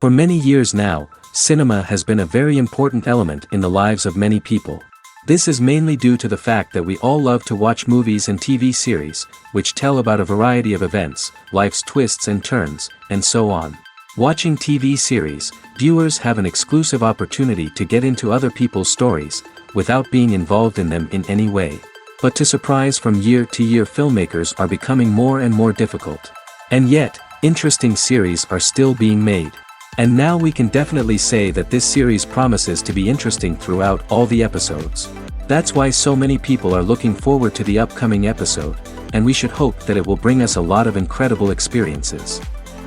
For many years now, cinema has been a very important element in the lives of many people. This is mainly due to the fact that we all love to watch movies and TV series, which tell about a variety of events, life's twists and turns, and so on. Watching TV series, viewers have an exclusive opportunity to get into other people's stories, without being involved in them in any way. But to surprise from year to year, filmmakers are becoming more and more difficult. And yet, interesting series are still being made. And now we can definitely say that this series promises to be interesting throughout all the episodes. That's why so many people are looking forward to the upcoming episode, and we should hope that it will bring us a lot of incredible experiences.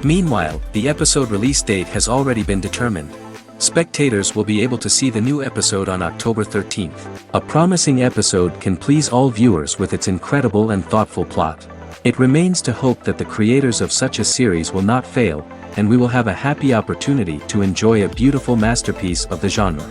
Meanwhile, the episode release date has already been determined. Spectators will be able to see the new episode on October 13th. A promising episode can please all viewers with its incredible and thoughtful plot. It remains to hope that the creators of such a series will not fail, and we will have a happy opportunity to enjoy a beautiful masterpiece of the genre.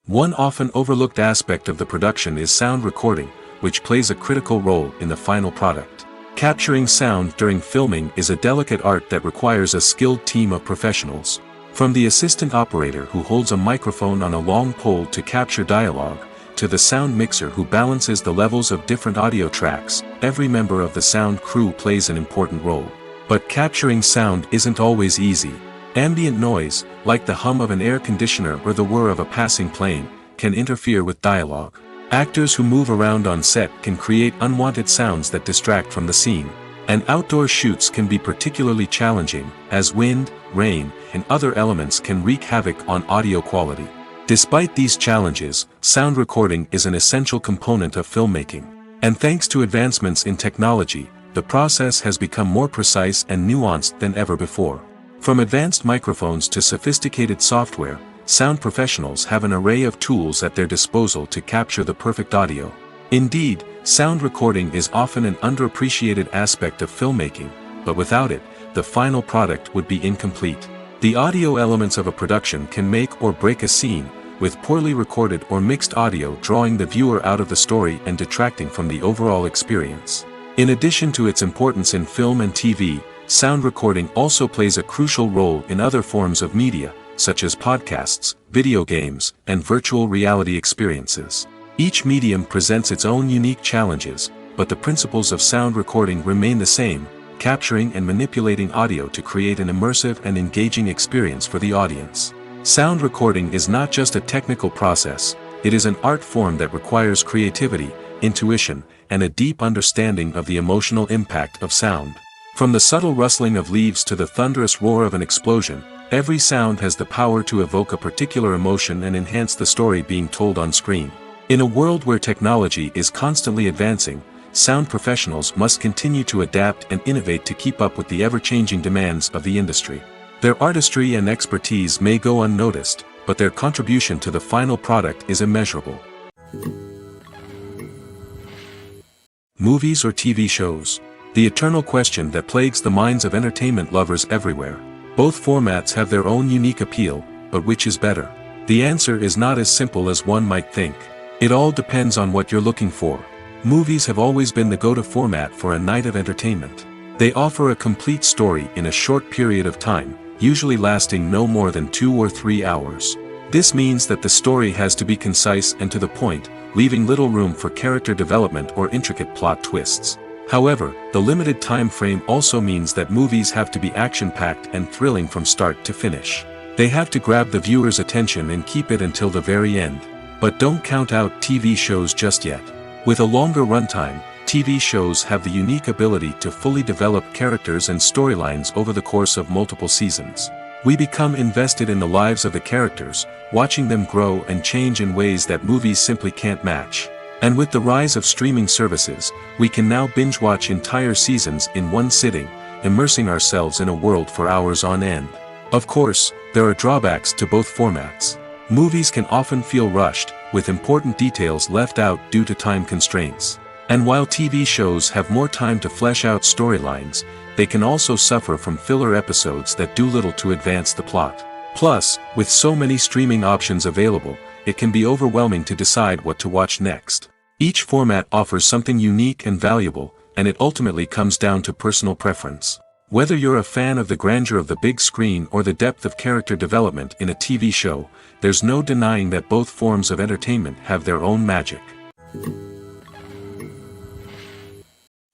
One often overlooked aspect of the production is sound recording, which plays a critical role in the final product. Capturing sound during filming is a delicate art that requires a skilled team of professionals. From the assistant operator who holds a microphone on a long pole to capture dialogue, to the sound mixer who balances the levels of different audio tracks, every member of the sound crew plays an important role. But capturing sound isn't always easy. Ambient noise, like the hum of an air conditioner or the whir of a passing plane, can interfere with dialogue. Actors who move around on set can create unwanted sounds that distract from the scene. And outdoor shoots can be particularly challenging, as wind, rain, and other elements can wreak havoc on audio quality. Despite these challenges, sound recording is an essential component of filmmaking. And thanks to advancements in technology, the process has become more precise and nuanced than ever before. From advanced microphones to sophisticated software, sound professionals have an array of tools at their disposal to capture the perfect audio. Indeed, sound recording is often an underappreciated aspect of filmmaking, but without it, the final product would be incomplete. The audio elements of a production can make or break a scene, with poorly recorded or mixed audio drawing the viewer out of the story and detracting from the overall experience. In addition to its importance in film and TV, sound recording also plays a crucial role in other forms of media, such as podcasts, video games, and virtual reality experiences. Each medium presents its own unique challenges, but the principles of sound recording remain the same: capturing and manipulating audio to create an immersive and engaging experience for the audience. Sound recording is not just a technical process, it is an art form that requires creativity, intuition, and a deep understanding of the emotional impact of sound. From the subtle rustling of leaves to the thunderous roar of an explosion, every sound has the power to evoke a particular emotion and enhance the story being told on screen. In a world where technology is constantly advancing, sound professionals must continue to adapt and innovate to keep up with the ever-changing demands of the industry. Their artistry and expertise may go unnoticed, but their contribution to the final product is immeasurable. Movies or TV shows? The eternal question that plagues the minds of entertainment lovers everywhere. Both formats have their own unique appeal, but which is better? The answer is not as simple as one might think. It all depends on what you're looking for. Movies have always been the go-to format for a night of entertainment. They offer a complete story in a short period of time, usually lasting no more than 2 or 3 hours. This means that the story has to be concise and to the point, leaving little room for character development or intricate plot twists. However, the limited time frame also means that movies have to be action-packed and thrilling from start to finish. They have to grab the viewer's attention and keep it until the very end. But don't count out TV shows just yet. With a longer runtime, TV shows have the unique ability to fully develop characters and storylines over the course of multiple seasons. We become invested in the lives of the characters, watching them grow and change in ways that movies simply can't match. And with the rise of streaming services, we can now binge-watch entire seasons in one sitting, immersing ourselves in a world for hours on end. Of course, there are drawbacks to both formats. Movies can often feel rushed, with important details left out due to time constraints. And while TV shows have more time to flesh out storylines, they can also suffer from filler episodes that do little to advance the plot. Plus, with so many streaming options available, it can be overwhelming to decide what to watch next. Each format offers something unique and valuable, and it ultimately comes down to personal preference. Whether you're a fan of the grandeur of the big screen or the depth of character development in a TV show, there's no denying that both forms of entertainment have their own magic.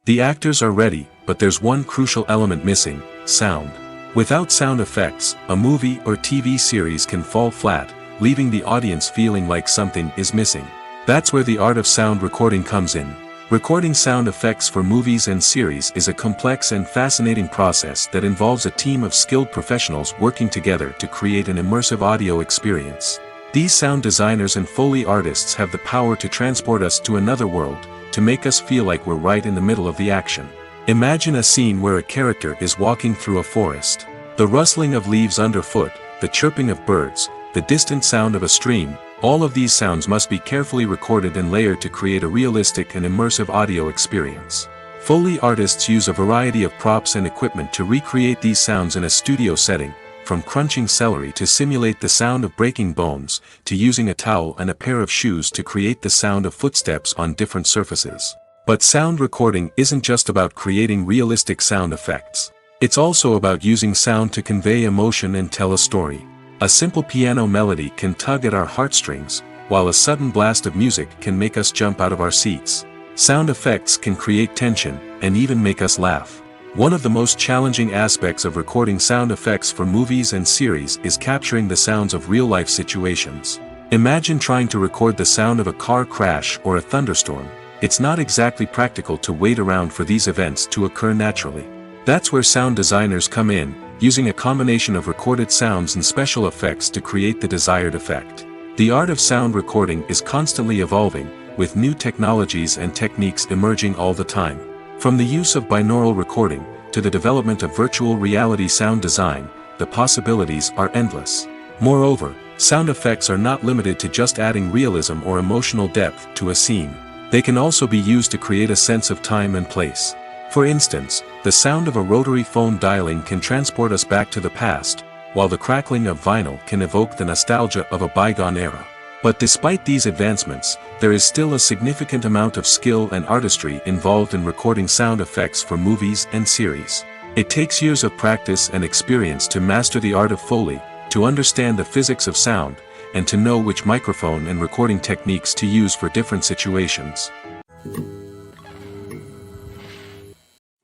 The actors are ready, but there's one crucial element missing: sound. Without sound effects, a movie or TV series can fall flat, leaving the audience feeling like something is missing. That's where the art of sound recording comes in. Recording sound effects for movies and series is a complex and fascinating process that involves a team of skilled professionals working together to create an immersive audio experience. These sound designers and Foley artists have the power to transport us to another world, to make us feel like we're right in the middle of the action. Imagine a scene where a character is walking through a forest. The rustling of leaves underfoot, the chirping of birds, the distant sound of a stream, all of these sounds must be carefully recorded and layered to create a realistic and immersive audio experience. Foley artists use a variety of props and equipment to recreate these sounds in a studio setting, from crunching celery to simulate the sound of breaking bones, to using a towel and a pair of shoes to create the sound of footsteps on different surfaces. But sound recording isn't just about creating realistic sound effects. It's also about using sound to convey emotion and tell a story. A simple piano melody can tug at our heartstrings, while a sudden blast of music can make us jump out of our seats. Sound effects can create tension, and even make us laugh. One of the most challenging aspects of recording sound effects for movies and series is capturing the sounds of real-life situations. Imagine trying to record the sound of a car crash or a thunderstorm. It's not exactly practical to wait around for these events to occur naturally. That's where sound designers come in, using a combination of recorded sounds and special effects to create the desired effect. The art of sound recording is constantly evolving, with new technologies and techniques emerging all the time. From the use of binaural recording, to the development of virtual reality sound design, the possibilities are endless. Moreover, sound effects are not limited to just adding realism or emotional depth to a scene. They can also be used to create a sense of time and place. For instance, the sound of a rotary phone dialing can transport us back to the past, while the crackling of vinyl can evoke the nostalgia of a bygone era. But despite these advancements, there is still a significant amount of skill and artistry involved in recording sound effects for movies and series. It takes years of practice and experience to master the art of Foley, to understand the physics of sound, and to know which microphone and recording techniques to use for different situations.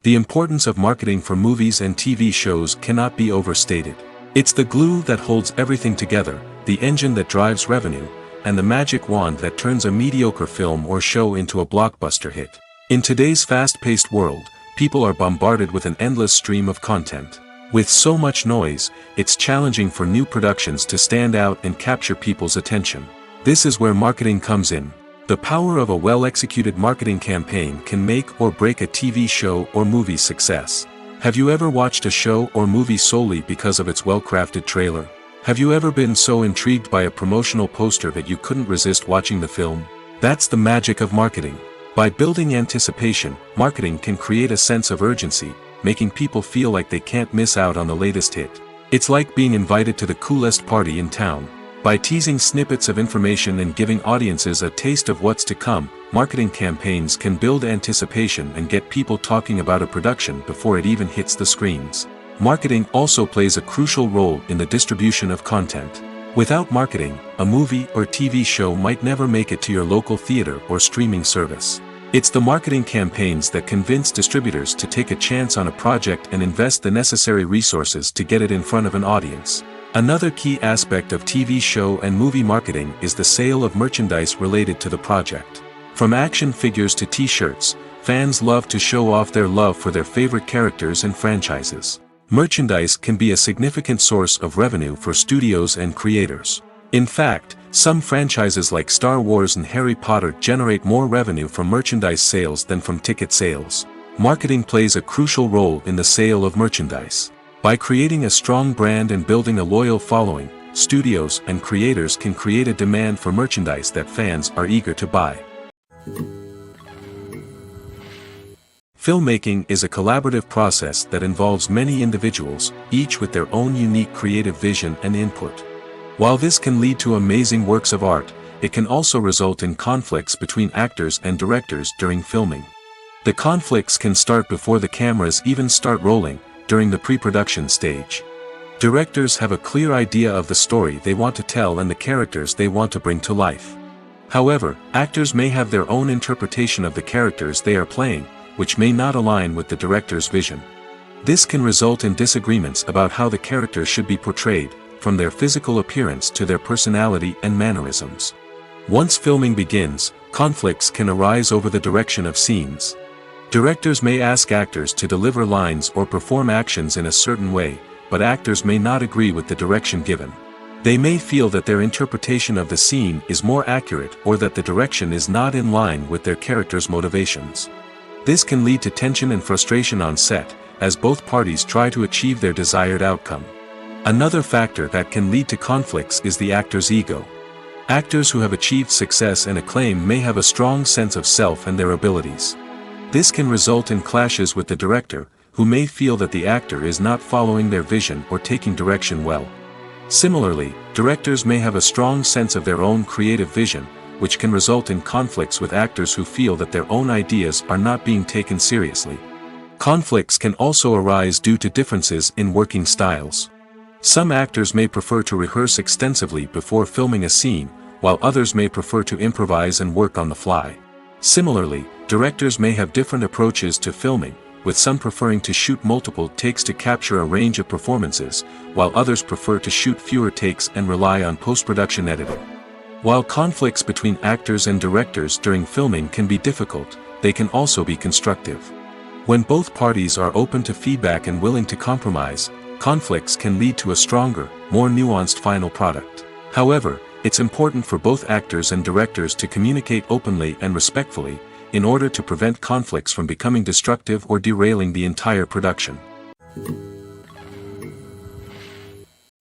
The importance of marketing for movies and TV shows cannot be overstated. It's the glue that holds everything together, the engine that drives revenue, and the magic wand that turns a mediocre film or show into a blockbuster hit. In today's fast-paced world, people are bombarded with an endless stream of content. With so much noise, it's challenging for new productions to stand out and capture people's attention. This is where marketing comes in. The power of a well-executed marketing campaign can make or break a TV show or movie's success. Have you ever watched a show or movie solely because of its well-crafted trailer? Have you ever been so intrigued by a promotional poster that you couldn't resist watching the film? That's the magic of marketing. By building anticipation, marketing can create a sense of urgency, making people feel like they can't miss out on the latest hit. It's like being invited to the coolest party in town. By teasing snippets of information and giving audiences a taste of what's to come, marketing campaigns can build anticipation and get people talking about a production before it even hits the screens. Marketing also plays a crucial role in the distribution of content. Without marketing, a movie or TV show might never make it to your local theater or streaming service. It's the marketing campaigns that convince distributors to take a chance on a project and invest the necessary resources to get it in front of an audience. Another key aspect of TV show and movie marketing is the sale of merchandise related to the project. From action figures to t-shirts, fans love to show off their love for their favorite characters and franchises. Merchandise can be a significant source of revenue for studios and creators. In fact, some franchises like Star Wars and Harry Potter generate more revenue from merchandise sales than from ticket sales. Marketing plays a crucial role in the sale of merchandise. By creating a strong brand and building a loyal following, studios and creators can create a demand for merchandise that fans are eager to buy. Filmmaking is a collaborative process that involves many individuals, each with their own unique creative vision and input. While this can lead to amazing works of art, it can also result in conflicts between actors and directors during filming. The conflicts can start before the cameras even start rolling, during the pre-production stage. Directors have a clear idea of the story they want to tell and the characters they want to bring to life. However, actors may have their own interpretation of the characters they are playing, which may not align with the director's vision. This can result in disagreements about how the characters should be portrayed, from their physical appearance to their personality and mannerisms. Once filming begins, conflicts can arise over the direction of scenes. Directors may ask actors to deliver lines or perform actions in a certain way, but actors may not agree with the direction given. They may feel that their interpretation of the scene is more accurate or that the direction is not in line with their character's motivations. This can lead to tension and frustration on set, as both parties try to achieve their desired outcome. Another factor that can lead to conflicts is the actor's ego. Actors who have achieved success and acclaim may have a strong sense of self and their abilities. This can result in clashes with the director, who may feel that the actor is not following their vision or taking direction well. Similarly, directors may have a strong sense of their own creative vision, which can result in conflicts with actors who feel that their own ideas are not being taken seriously. Conflicts can also arise due to differences in working styles. Some actors may prefer to rehearse extensively before filming a scene, while others may prefer to improvise and work on the fly. Similarly, directors may have different approaches to filming, with some preferring to shoot multiple takes to capture a range of performances, while others prefer to shoot fewer takes and rely on post-production editing. While conflicts between actors and directors during filming can be difficult, they can also be constructive. When both parties are open to feedback and willing to compromise, conflicts can lead to a stronger, more nuanced final product. However, it's important for both actors and directors to communicate openly and respectfully, in order to prevent conflicts from becoming destructive or derailing the entire production.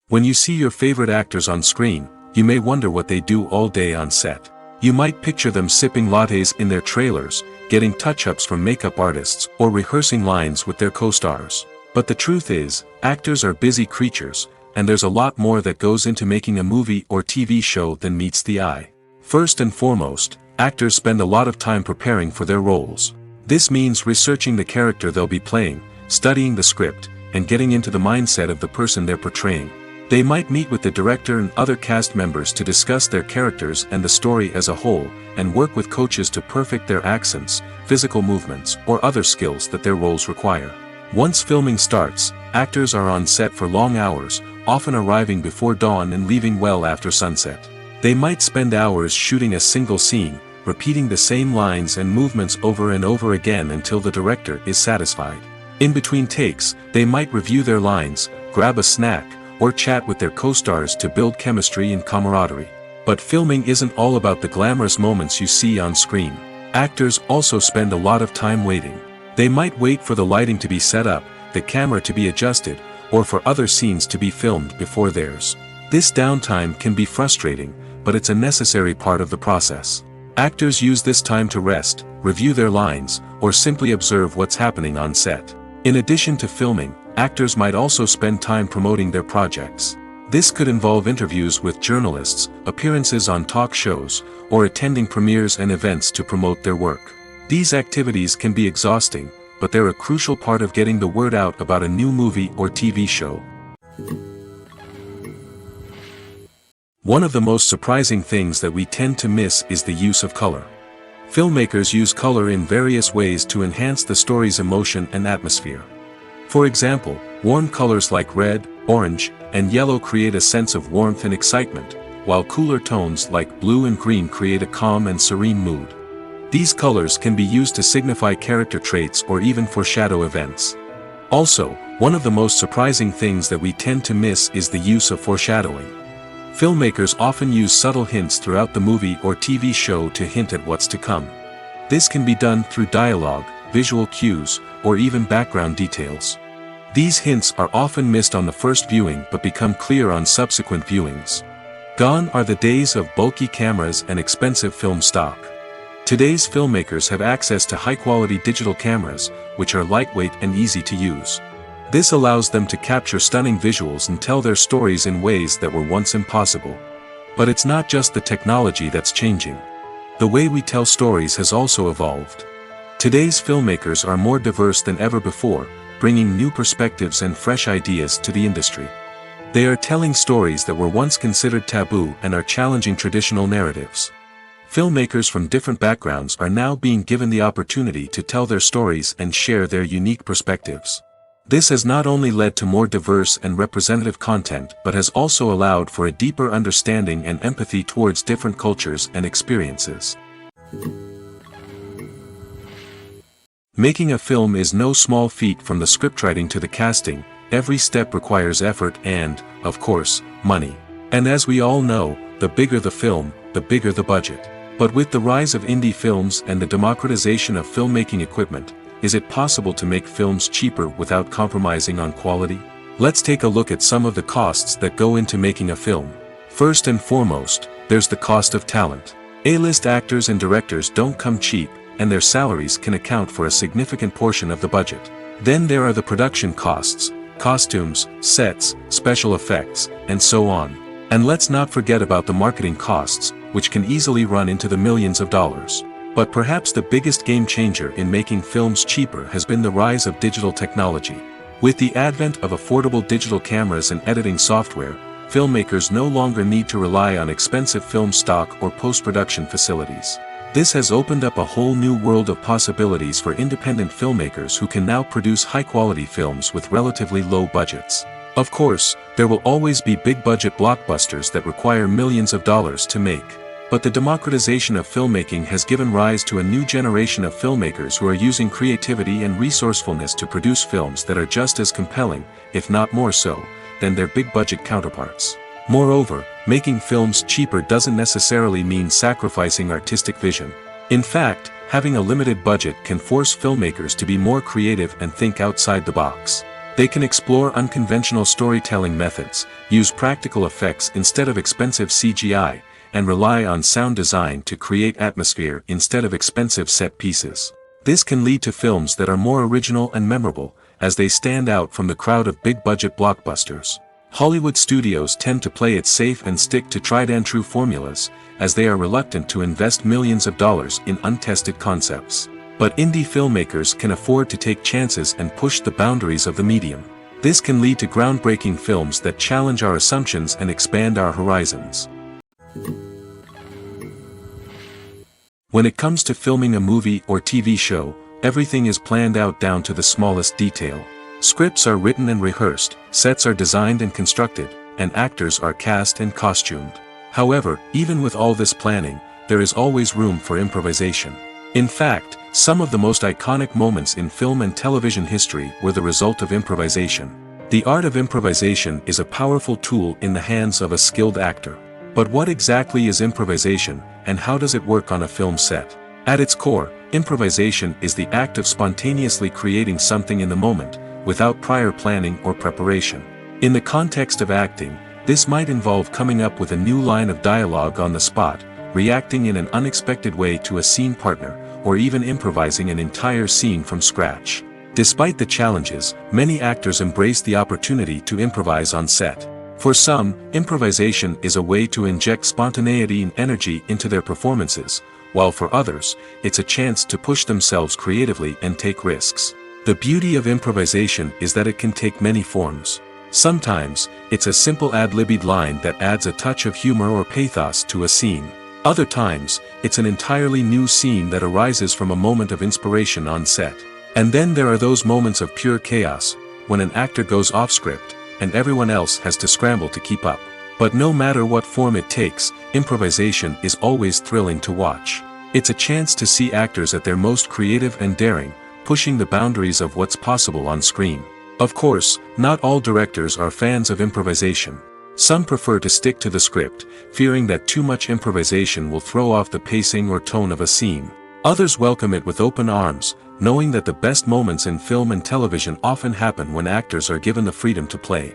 When you see your favorite actors on screen, you may wonder what they do all day on set. You might picture them sipping lattes in their trailers, getting touch-ups from makeup artists, or rehearsing lines with their co-stars. But the truth is, actors are busy creatures, and there's a lot more that goes into making a movie or TV show than meets the eye. First and foremost, actors spend a lot of time preparing for their roles. This means researching the character they'll be playing, studying the script, and getting into the mindset of the person they're portraying. They might meet with the director and other cast members to discuss their characters and the story as a whole, and work with coaches to perfect their accents, physical movements, or other skills that their roles require. Once filming starts, actors are on set for long hours, often arriving before dawn and leaving well after sunset. They might spend hours shooting a single scene, repeating the same lines and movements over and over again until the director is satisfied. In between takes, they might review their lines, grab a snack, or chat with their co-stars to build chemistry and camaraderie. But filming isn't all about the glamorous moments you see on screen. Actors also spend a lot of time waiting. They might wait for the lighting to be set up, the camera to be adjusted, or for other scenes to be filmed before theirs. This downtime can be frustrating, but it's a necessary part of the process. Actors use this time to rest, review their lines, or simply observe what's happening on set. In addition to filming, actors might also spend time promoting their projects. This could involve interviews with journalists, appearances on talk shows, or attending premieres and events to promote their work. These activities can be exhausting, but they're a crucial part of getting the word out about a new movie or TV show. One of the most surprising things that we tend to miss is the use of color. Filmmakers use color in various ways to enhance the story's emotion and atmosphere. For example, warm colors like red, orange, and yellow create a sense of warmth and excitement, while cooler tones like blue and green create a calm and serene mood. These colors can be used to signify character traits or even foreshadow events. Also, one of the most surprising things that we tend to miss is the use of foreshadowing. Filmmakers often use subtle hints throughout the movie or TV show to hint at what's to come. This can be done through dialogue, visual cues, or even background details. These hints are often missed on the first viewing but become clear on subsequent viewings. Gone are the days of bulky cameras and expensive film stock. Today's filmmakers have access to high-quality digital cameras, which are lightweight and easy to use. This allows them to capture stunning visuals and tell their stories in ways that were once impossible. But it's not just the technology that's changing. The way we tell stories has also evolved. Today's filmmakers are more diverse than ever before, bringing new perspectives and fresh ideas to the industry. They are telling stories that were once considered taboo and are challenging traditional narratives. Filmmakers from different backgrounds are now being given the opportunity to tell their stories and share their unique perspectives. This has not only led to more diverse and representative content but has also allowed for a deeper understanding and empathy towards different cultures and experiences. Making a film is no small feat. From the scriptwriting to the casting, every step requires effort and, of course, money. And as we all know, the bigger the film, the bigger the budget. But with the rise of indie films and the democratization of filmmaking equipment, is it possible to make films cheaper without compromising on quality? Let's take a look at some of the costs that go into making a film. First and foremost, there's the cost of talent. A-list actors and directors don't come cheap, and their salaries can account for a significant portion of the budget. Then there are the production costs, costumes, sets, special effects, and so on. And let's not forget about the marketing costs, which can easily run into the millions of dollars. But perhaps the biggest game changer in making films cheaper has been the rise of digital technology. With the advent of affordable digital cameras and editing software, filmmakers no longer need to rely on expensive film stock or post-production facilities. This has opened up a whole new world of possibilities for independent filmmakers who can now produce high-quality films with relatively low budgets. Of course, there will always be big-budget blockbusters that require millions of dollars to make. But the democratization of filmmaking has given rise to a new generation of filmmakers who are using creativity and resourcefulness to produce films that are just as compelling, if not more so, than their big-budget counterparts. Moreover, making films cheaper doesn't necessarily mean sacrificing artistic vision. In fact, having a limited budget can force filmmakers to be more creative and think outside the box. They can explore unconventional storytelling methods, use practical effects instead of expensive CGI, and rely on sound design to create atmosphere instead of expensive set pieces. This can lead to films that are more original and memorable, as they stand out from the crowd of big-budget blockbusters. Hollywood studios tend to play it safe and stick to tried-and-true formulas, as they are reluctant to invest millions of dollars in untested concepts. But indie filmmakers can afford to take chances and push the boundaries of the medium. This can lead to groundbreaking films that challenge our assumptions and expand our horizons. When it comes to filming a movie or TV show, everything is planned out down to the smallest detail. Scripts are written and rehearsed, sets are designed and constructed, and actors are cast and costumed. However, even with all this planning, there is always room for improvisation. In fact, some of the most iconic moments in film and television history were the result of improvisation. The art of improvisation is a powerful tool in the hands of a skilled actor. But what exactly is improvisation, and how does it work on a film set? At its core, improvisation is the act of spontaneously creating something in the moment, without prior planning or preparation. In the context of acting, this might involve coming up with a new line of dialogue on the spot, reacting in an unexpected way to a scene partner, or even improvising an entire scene from scratch. Despite the challenges, many actors embrace the opportunity to improvise on set. For some, improvisation is a way to inject spontaneity and energy into their performances, while for others, it's a chance to push themselves creatively and take risks. The beauty of improvisation is that it can take many forms. Sometimes, it's a simple ad-libbed line that adds a touch of humor or pathos to a scene. Other times, it's an entirely new scene that arises from a moment of inspiration on set. And then there are those moments of pure chaos, when an actor goes off script, and everyone else has to scramble to keep up. But no matter what form it takes, improvisation is always thrilling to watch. It's a chance to see actors at their most creative and daring, pushing the boundaries of what's possible on screen. Of course, not all directors are fans of improvisation. Some prefer to stick to the script, fearing that too much improvisation will throw off the pacing or tone of a scene. Others welcome it with open arms, knowing that the best moments in film and television often happen when actors are given the freedom to play.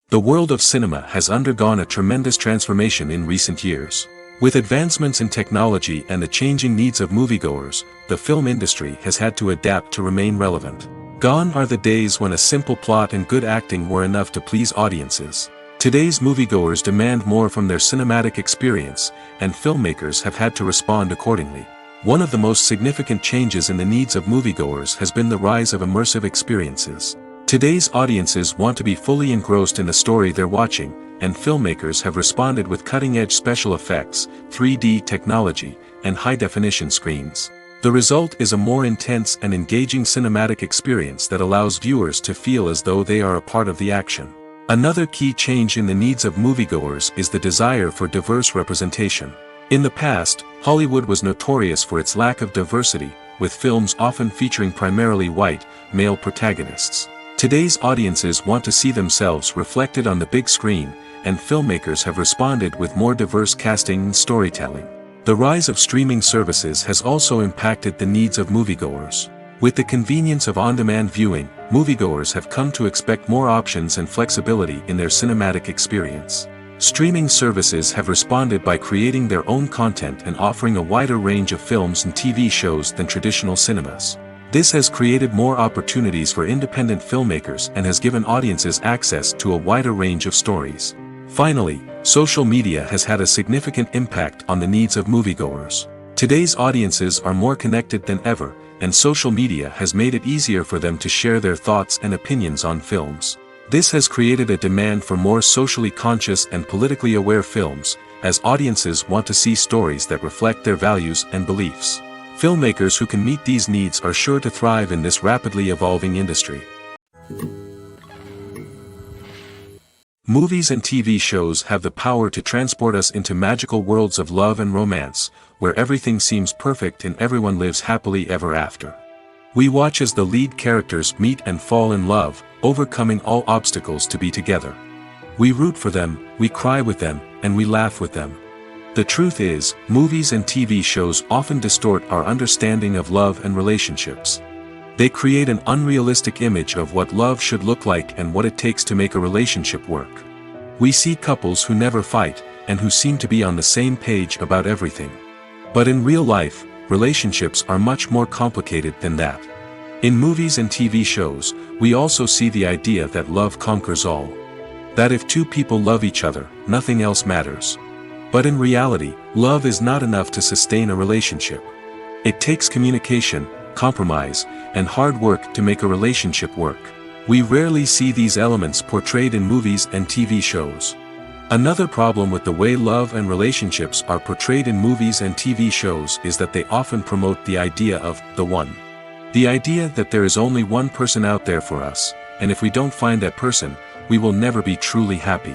The world of cinema has undergone a tremendous transformation in recent years. With advancements in technology and the changing needs of moviegoers, the film industry has had to adapt to remain relevant. Gone are the days when a simple plot and good acting were enough to please audiences. Today's moviegoers demand more from their cinematic experience, and filmmakers have had to respond accordingly. One of the most significant changes in the needs of moviegoers has been the rise of immersive experiences. Today's audiences want to be fully engrossed in the story they're watching, and filmmakers have responded with cutting-edge special effects, 3D technology, and high-definition screens. The result is a more intense and engaging cinematic experience that allows viewers to feel as though they are a part of the action. Another key change in the needs of moviegoers is the desire for diverse representation. In the past, Hollywood was notorious for its lack of diversity, with films often featuring primarily white, male protagonists. Today's audiences want to see themselves reflected on the big screen, and filmmakers have responded with more diverse casting and storytelling. The rise of streaming services has also impacted the needs of moviegoers. With the convenience of on-demand viewing, moviegoers have come to expect more options and flexibility in their cinematic experience. Streaming services have responded by creating their own content and offering a wider range of films and TV shows than traditional cinemas. This has created more opportunities for independent filmmakers and has given audiences access to a wider range of stories. Finally, social media has had a significant impact on the needs of moviegoers. Today's audiences are more connected than ever, and social media has made it easier for them to share their thoughts and opinions on films. This has created a demand for more socially conscious and politically aware films, as audiences want to see stories that reflect their values and beliefs. Filmmakers who can meet these needs are sure to thrive in this rapidly evolving industry. Movies and TV shows have the power to transport us into magical worlds of love and romance, where everything seems perfect and everyone lives happily ever after. We watch as the lead characters meet and fall in love, overcoming all obstacles to be together. We root for them, we cry with them, and we laugh with them. The truth is, movies and TV shows often distort our understanding of love and relationships. They create an unrealistic image of what love should look like and what it takes to make a relationship work. We see couples who never fight, and who seem to be on the same page about everything. But in real life, relationships are much more complicated than that. In movies and TV shows, we also see the idea that love conquers all. That if two people love each other, nothing else matters. But in reality, love is not enough to sustain a relationship. It takes communication, compromise, and hard work to make a relationship work. We rarely see these elements portrayed in movies and TV shows. Another problem with the way love and relationships are portrayed in movies and TV shows is that they often promote the idea of the one. The idea that there is only one person out there for us, and if we don't find that person, we will never be truly happy.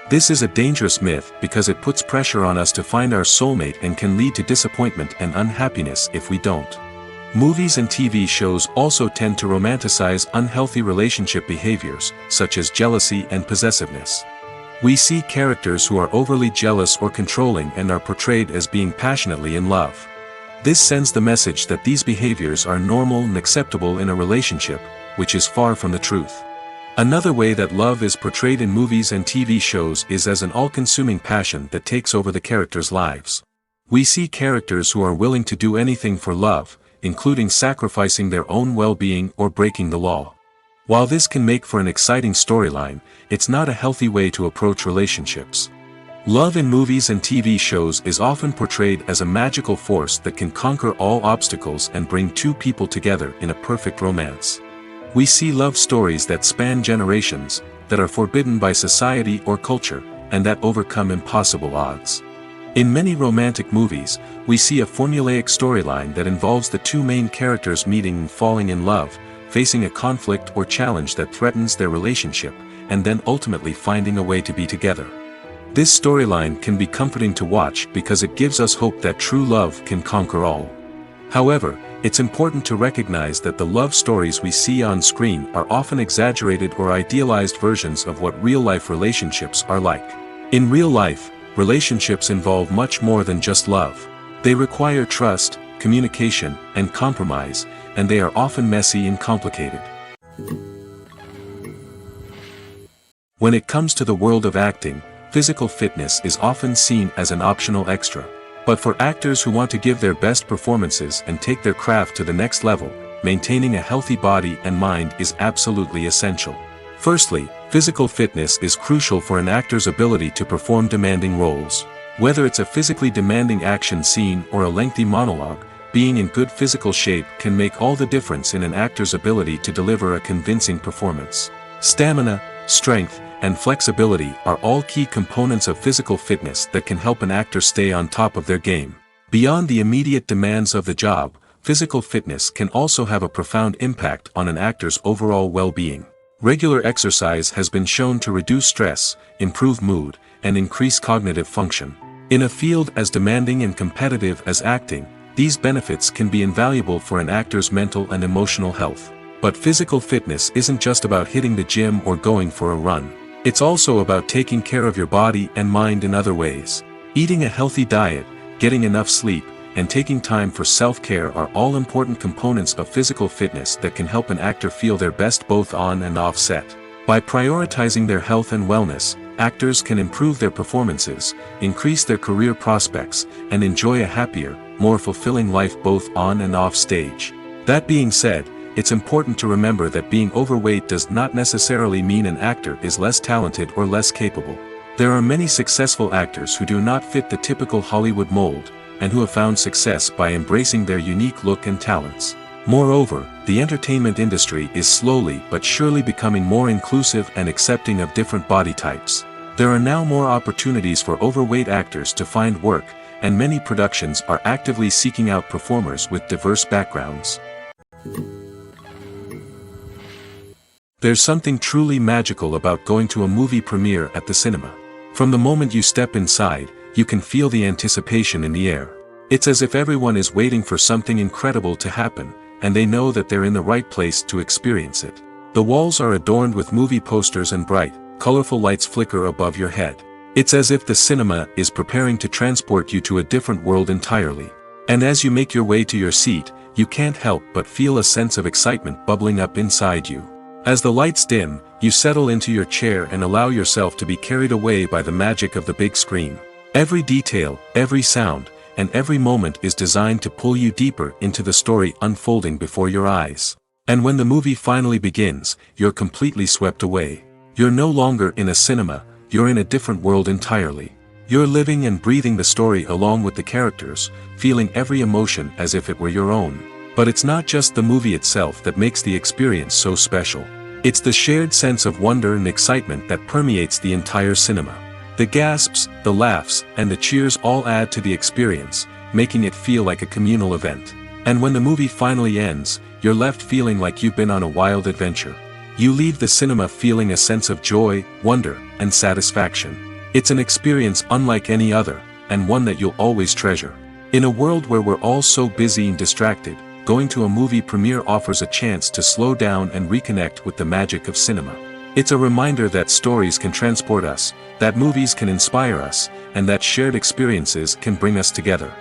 This is a dangerous myth because it puts pressure on us to find our soulmate and can lead to disappointment and unhappiness if we don't. Movies and TV shows also tend to romanticize unhealthy relationship behaviors, such as jealousy and possessiveness. We see characters who are overly jealous or controlling and are portrayed as being passionately in love. This sends the message that these behaviors are normal and acceptable in a relationship, which is far from the truth. Another way that love is portrayed in movies and TV shows is as an all-consuming passion that takes over the characters' lives. We see characters who are willing to do anything for love, including sacrificing their own well-being or breaking the law. While this can make for an exciting storyline, it's not a healthy way to approach relationships. Love in movies and TV shows is often portrayed as a magical force that can conquer all obstacles and bring two people together in a perfect romance. We see love stories that span generations, that are forbidden by society or culture, and that overcome impossible odds. In many romantic movies, we see a formulaic storyline that involves the two main characters meeting and falling in love, facing a conflict or challenge that threatens their relationship, and then ultimately finding a way to be together. This storyline can be comforting to watch because it gives us hope that true love can conquer all. However, it's important to recognize that the love stories we see on screen are often exaggerated or idealized versions of what real-life relationships are like. In real life, relationships involve much more than just love. They require trust, communication, and compromise, and they are often messy and complicated. When it comes to the world of acting, physical fitness is often seen as an optional extra. But for actors who want to give their best performances and take their craft to the next level, maintaining a healthy body and mind is absolutely essential. Firstly, physical fitness is crucial for an actor's ability to perform demanding roles. Whether it's a physically demanding action scene or a lengthy monologue, being in good physical shape can make all the difference in an actor's ability to deliver a convincing performance. Stamina, strength, and flexibility are all key components of physical fitness that can help an actor stay on top of their game. Beyond the immediate demands of the job, physical fitness can also have a profound impact on an actor's overall well-being. Regular exercise has been shown to reduce stress, improve mood, and increase cognitive function. In a field as demanding and competitive as acting, these benefits can be invaluable for an actor's mental and emotional health. But physical fitness isn't just about hitting the gym or going for a run. It's also about taking care of your body and mind in other ways. Eating a healthy diet, getting enough sleep, and taking time for self-care are all important components of physical fitness that can help an actor feel their best both on and off set. By prioritizing their health and wellness, actors can improve their performances, increase their career prospects, and enjoy a happier, more fulfilling life both on and off stage. That being said, it's important to remember that being overweight does not necessarily mean an actor is less talented or less capable. There are many successful actors who do not fit the typical Hollywood mold, and who have found success by embracing their unique look and talents. Moreover, the entertainment industry is slowly but surely becoming more inclusive and accepting of different body types. There are now more opportunities for overweight actors to find work, and many productions are actively seeking out performers with diverse backgrounds. There's something truly magical about going to a movie premiere at the cinema. From the moment you step inside, you can feel the anticipation in the air. It's as if everyone is waiting for something incredible to happen, and they know that they're in the right place to experience it. The walls are adorned with movie posters and bright, colorful lights flicker above your head. It's as if the cinema is preparing to transport you to a different world entirely. And as you make your way to your seat, you can't help but feel a sense of excitement bubbling up inside you. As the lights dim, you settle into your chair and allow yourself to be carried away by the magic of the big screen. Every detail, every sound, and every moment is designed to pull you deeper into the story unfolding before your eyes. And when the movie finally begins, you're completely swept away. You're no longer in a cinema, you're in a different world entirely. You're living and breathing the story along with the characters, feeling every emotion as if it were your own. But it's not just the movie itself that makes the experience so special. It's the shared sense of wonder and excitement that permeates the entire cinema. The gasps, the laughs, and the cheers all add to the experience, making it feel like a communal event. And when the movie finally ends, you're left feeling like you've been on a wild adventure. You leave the cinema feeling a sense of joy, wonder, and satisfaction. It's an experience unlike any other, and one that you'll always treasure. In a world where we're all so busy and distracted, going to a movie premiere offers a chance to slow down and reconnect with the magic of cinema. It's a reminder that stories can transport us, that movies can inspire us, and that shared experiences can bring us together.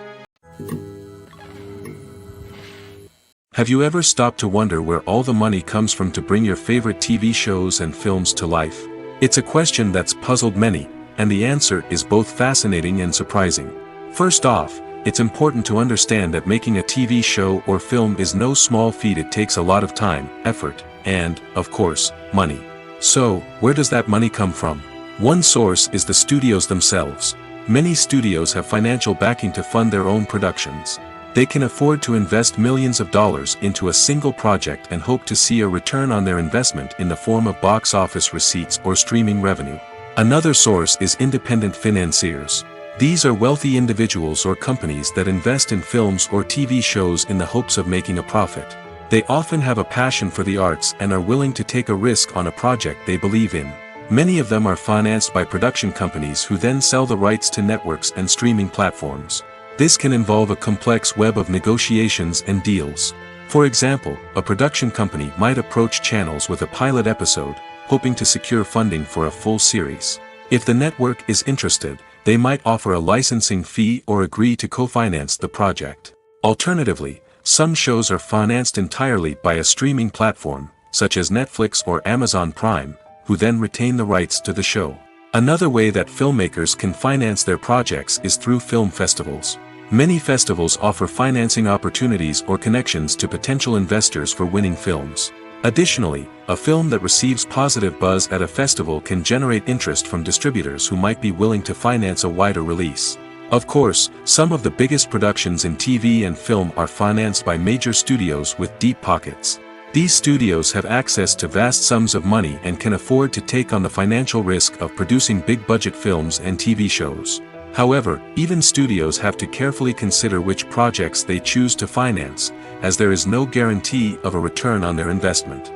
Have you ever stopped to wonder where all the money comes from to bring your favorite TV shows and films to life? It's a question that's puzzled many, and the answer is both fascinating and surprising. First off, it's important to understand that making a TV show or film is no small feat. It takes a lot of time, effort, and, of course, money. So, where does that money come from? One source is the studios themselves. Many studios have financial backing to fund their own productions. They can afford to invest millions of dollars into a single project and hope to see a return on their investment in the form of box office receipts or streaming revenue. Another source is independent financiers. These are wealthy individuals or companies that invest in films or TV shows in the hopes of making a profit. They often have a passion for the arts and are willing to take a risk on a project they believe in. Many of them are financed by production companies who then sell the rights to networks and streaming platforms. This can involve a complex web of negotiations and deals. For example, a production company might approach channels with a pilot episode, hoping to secure funding for a full series. If the network is interested, they might offer a licensing fee or agree to co-finance the project. Alternatively, some shows are financed entirely by a streaming platform, such as Netflix or Amazon Prime, who then retain the rights to the show. Another way that filmmakers can finance their projects is through film festivals. Many festivals offer financing opportunities or connections to potential investors for winning films. Additionally, a film that receives positive buzz at a festival can generate interest from distributors who might be willing to finance a wider release. Of course, some of the biggest productions in TV and film are financed by major studios with deep pockets. These studios have access to vast sums of money and can afford to take on the financial risk of producing big-budget films and TV shows. However, even studios have to carefully consider which projects they choose to finance, as there is no guarantee of a return on their investment.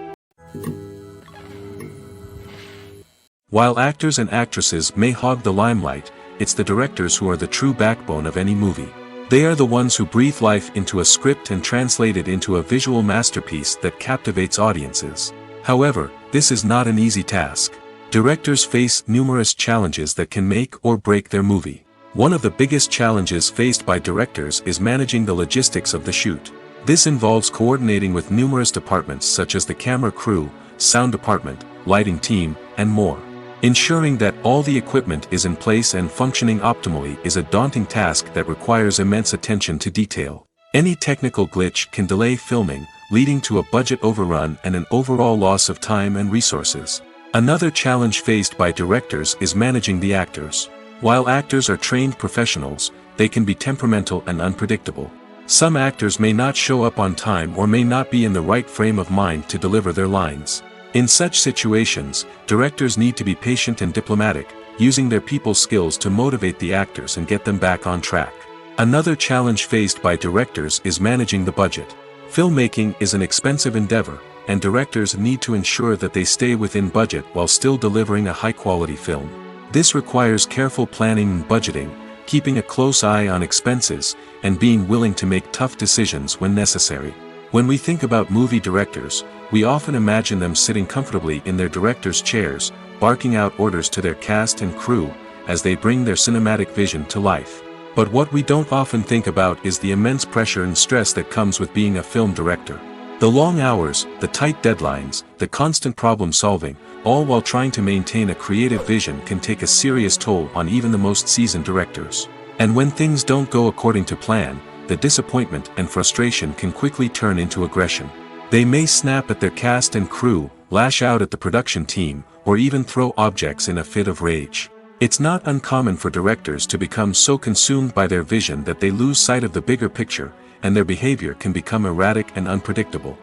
While actors and actresses may hog the limelight, it's the directors who are the true backbone of any movie. They are the ones who breathe life into a script and translate it into a visual masterpiece that captivates audiences. However, this is not an easy task. Directors face numerous challenges that can make or break their movie. One of the biggest challenges faced by directors is managing the logistics of the shoot. This involves coordinating with numerous departments such as the camera crew, sound department, lighting team, and more. Ensuring that all the equipment is in place and functioning optimally is a daunting task that requires immense attention to detail. Any technical glitch can delay filming, leading to a budget overrun and an overall loss of time and resources. Another challenge faced by directors is managing the actors. While actors are trained professionals, they can be temperamental and unpredictable. Some actors may not show up on time or may not be in the right frame of mind to deliver their lines. In such situations, directors need to be patient and diplomatic, using their people skills to motivate the actors and get them back on track. Another challenge faced by directors is managing the budget. Filmmaking is an expensive endeavor, and directors need to ensure that they stay within budget while still delivering a high-quality film. This requires careful planning and budgeting, keeping a close eye on expenses, and being willing to make tough decisions when necessary. When we think about movie directors, we often imagine them sitting comfortably in their director's chairs, barking out orders to their cast and crew, as they bring their cinematic vision to life. But what we don't often think about is the immense pressure and stress that comes with being a film director. The long hours, the tight deadlines, the constant problem solving, all while trying to maintain a creative vision can take a serious toll on even the most seasoned directors. And when things don't go according to plan, the disappointment and frustration can quickly turn into aggression. They may snap at their cast and crew, lash out at the production team, or even throw objects in a fit of rage. It's not uncommon for directors to become so consumed by their vision that they lose sight of the bigger picture, and their behavior can become erratic and unpredictable.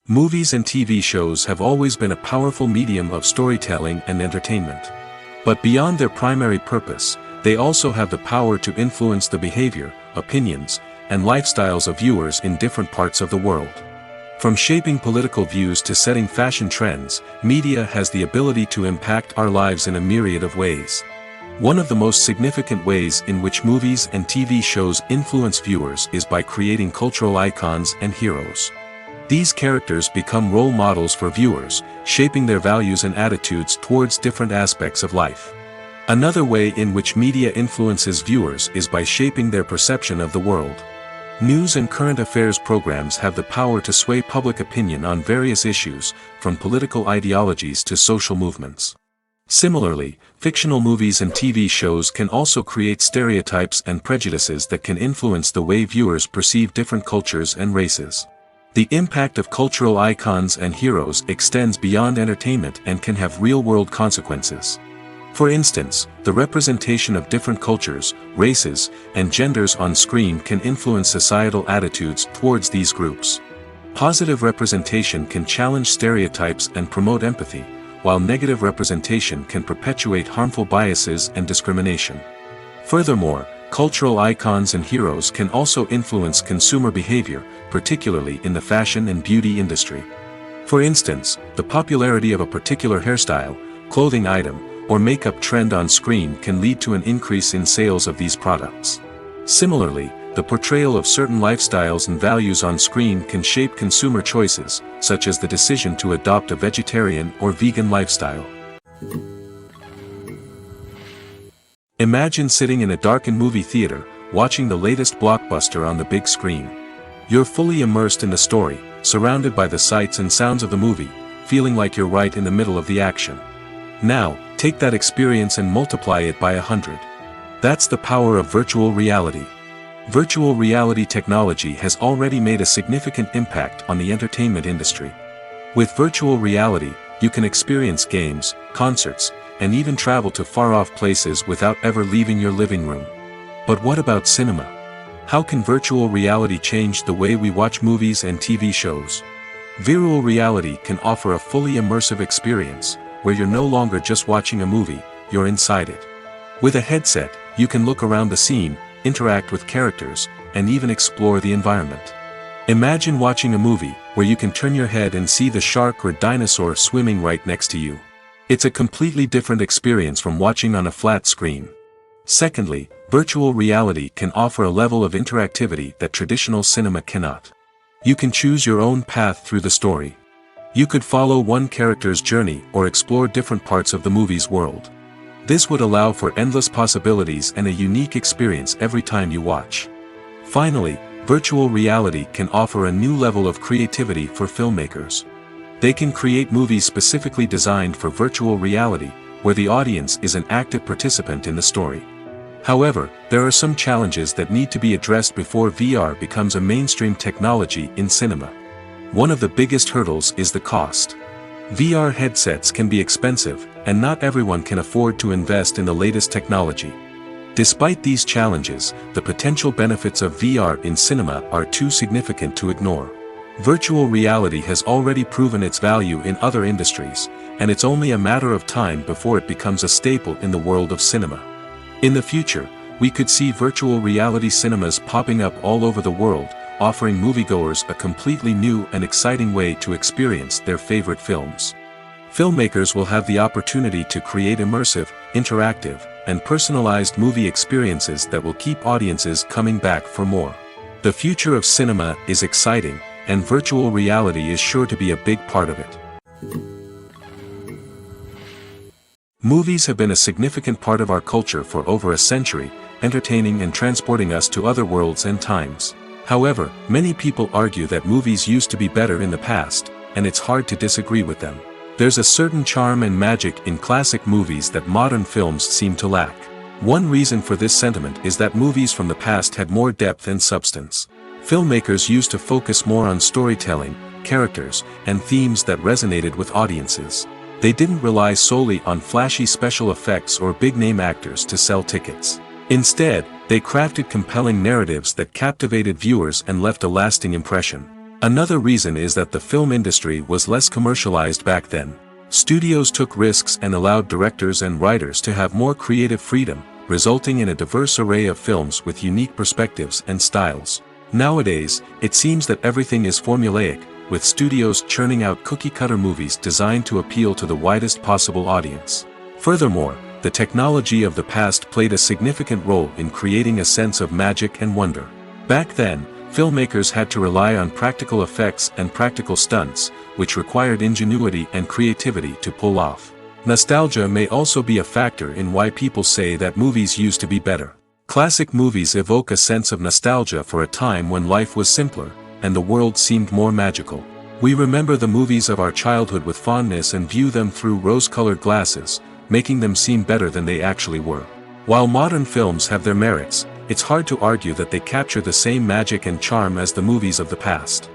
Movies and TV shows have always been a powerful medium of storytelling and entertainment. But beyond their primary purpose, they also have the power to influence the behavior, opinions, and lifestyles of viewers in different parts of the world. From shaping political views to setting fashion trends, media has the ability to impact our lives in a myriad of ways. One of the most significant ways in which movies and TV shows influence viewers is by creating cultural icons and heroes. These characters become role models for viewers, shaping their values and attitudes towards different aspects of life. Another way in which media influences viewers is by shaping their perception of the world. News and current affairs programs have the power to sway public opinion on various issues, from political ideologies to social movements. Similarly, fictional movies and TV shows can also create stereotypes and prejudices that can influence the way viewers perceive different cultures and races. The impact of cultural icons and heroes extends beyond entertainment and can have real-world consequences. For instance, the representation of different cultures, races, and genders on screen can influence societal attitudes towards these groups. Positive representation can challenge stereotypes and promote empathy, while negative representation can perpetuate harmful biases and discrimination. Furthermore, cultural icons and heroes can also influence consumer behavior, particularly in the fashion and beauty industry. For instance, the popularity of a particular hairstyle, clothing item, or makeup trend on screen can lead to an increase in sales of these products. Similarly, the portrayal of certain lifestyles and values on screen can shape consumer choices, such as the decision to adopt a vegetarian or vegan lifestyle. Imagine sitting in a darkened movie theater, watching the latest blockbuster on the big screen. You're fully immersed in the story, surrounded by the sights and sounds of the movie, feeling like you're right in the middle of the action. Now, take that experience and multiply it by 100. That's the power of virtual reality. Virtual reality technology has already made a significant impact on the entertainment industry. With virtual reality, you can experience games, concerts, and even travel to far-off places without ever leaving your living room. But what about cinema? How can virtual reality change the way we watch movies and TV shows? Virtual reality can offer a fully immersive experience, where you're no longer just watching a movie, you're inside it. With a headset, you can look around the scene, interact with characters, and even explore the environment. Imagine watching a movie, where you can turn your head and see the shark or dinosaur swimming right next to you. It's a completely different experience from watching on a flat screen. Secondly, virtual reality can offer a level of interactivity that traditional cinema cannot. You can choose your own path through the story. You could follow one character's journey or explore different parts of the movie's world. This would allow for endless possibilities and a unique experience every time you watch. Finally, virtual reality can offer a new level of creativity for filmmakers. They can create movies specifically designed for virtual reality, where the audience is an active participant in the story. However, there are some challenges that need to be addressed before VR becomes a mainstream technology in cinema. One of the biggest hurdles is the cost. VR headsets can be expensive, and not everyone can afford to invest in the latest technology. Despite these challenges, the potential benefits of VR in cinema are too significant to ignore. Virtual reality has already proven its value in other industries, and it's only a matter of time before it becomes a staple in the world of cinema. In the future, we could see virtual reality cinemas popping up all over the world, offering moviegoers a completely new and exciting way to experience their favorite films. Filmmakers will have the opportunity to create immersive, interactive, and personalized movie experiences that will keep audiences coming back for more. The future of cinema is exciting, and virtual reality is sure to be a big part of it. Movies have been a significant part of our culture for over a century, entertaining and transporting us to other worlds and times. However, many people argue that movies used to be better in the past, and it's hard to disagree with them. There's a certain charm and magic in classic movies that modern films seem to lack. One reason for this sentiment is that movies from the past had more depth and substance. Filmmakers used to focus more on storytelling, characters, and themes that resonated with audiences. They didn't rely solely on flashy special effects or big-name actors to sell tickets. Instead, they crafted compelling narratives that captivated viewers and left a lasting impression. Another reason is that the film industry was less commercialized back then. Studios took risks and allowed directors and writers to have more creative freedom, resulting in a diverse array of films with unique perspectives and styles. Nowadays, it seems that everything is formulaic, with studios churning out cookie-cutter movies designed to appeal to the widest possible audience. Furthermore, the technology of the past played a significant role in creating a sense of magic and wonder. Back then, filmmakers had to rely on practical effects and practical stunts, which required ingenuity and creativity to pull off. Nostalgia may also be a factor in why people say that movies used to be better. Classic movies evoke a sense of nostalgia for a time when life was simpler, and the world seemed more magical. We remember the movies of our childhood with fondness and view them through rose-colored glasses, making them seem better than they actually were. While modern films have their merits, it's hard to argue that they capture the same magic and charm as the movies of the past.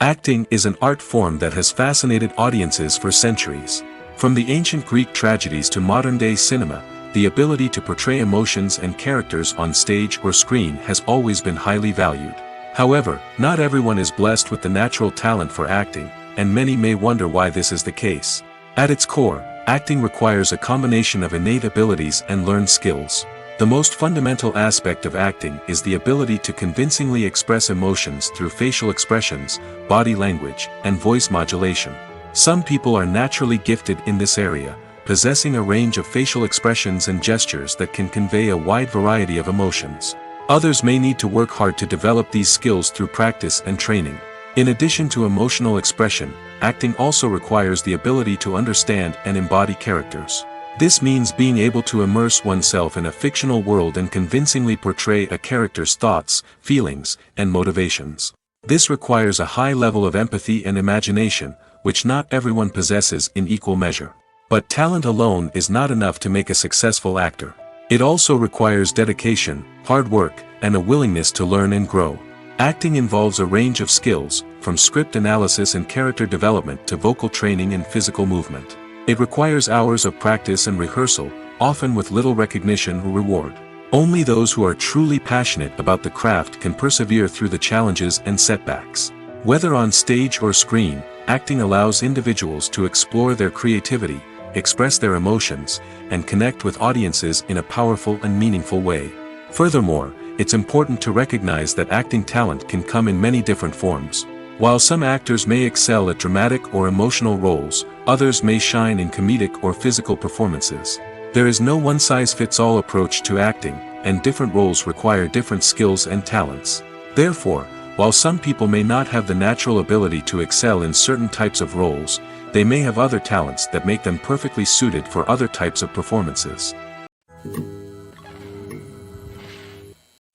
Acting is an art form that has fascinated audiences for centuries. From the ancient Greek tragedies to modern-day cinema, the ability to portray emotions and characters on stage or screen has always been highly valued. However, not everyone is blessed with the natural talent for acting, and many may wonder why this is the case. At its core, acting requires a combination of innate abilities and learned skills. The most fundamental aspect of acting is the ability to convincingly express emotions through facial expressions, body language, and voice modulation. Some people are naturally gifted in this area, possessing a range of facial expressions and gestures that can convey a wide variety of emotions. Others may need to work hard to develop these skills through practice and training. In addition to emotional expression, acting also requires the ability to understand and embody characters. This means being able to immerse oneself in a fictional world and convincingly portray a character's thoughts, feelings, and motivations. This requires a high level of empathy and imagination, which not everyone possesses in equal measure. But talent alone is not enough to make a successful actor. It also requires dedication, hard work, and a willingness to learn and grow. Acting involves a range of skills, from script analysis and character development to vocal training and physical movement. It requires hours of practice and rehearsal, often with little recognition or reward. Only those who are truly passionate about the craft can persevere through the challenges and setbacks. Whether on stage or screen, acting allows individuals to explore their creativity, express their emotions, and connect with audiences in a powerful and meaningful way. Furthermore, it's important to recognize that acting talent can come in many different forms. While some actors may excel at dramatic or emotional roles, others may shine in comedic or physical performances. There is no one-size-fits-all approach to acting, and different roles require different skills and talents. Therefore, while some people may not have the natural ability to excel in certain types of roles, they may have other talents that make them perfectly suited for other types of performances.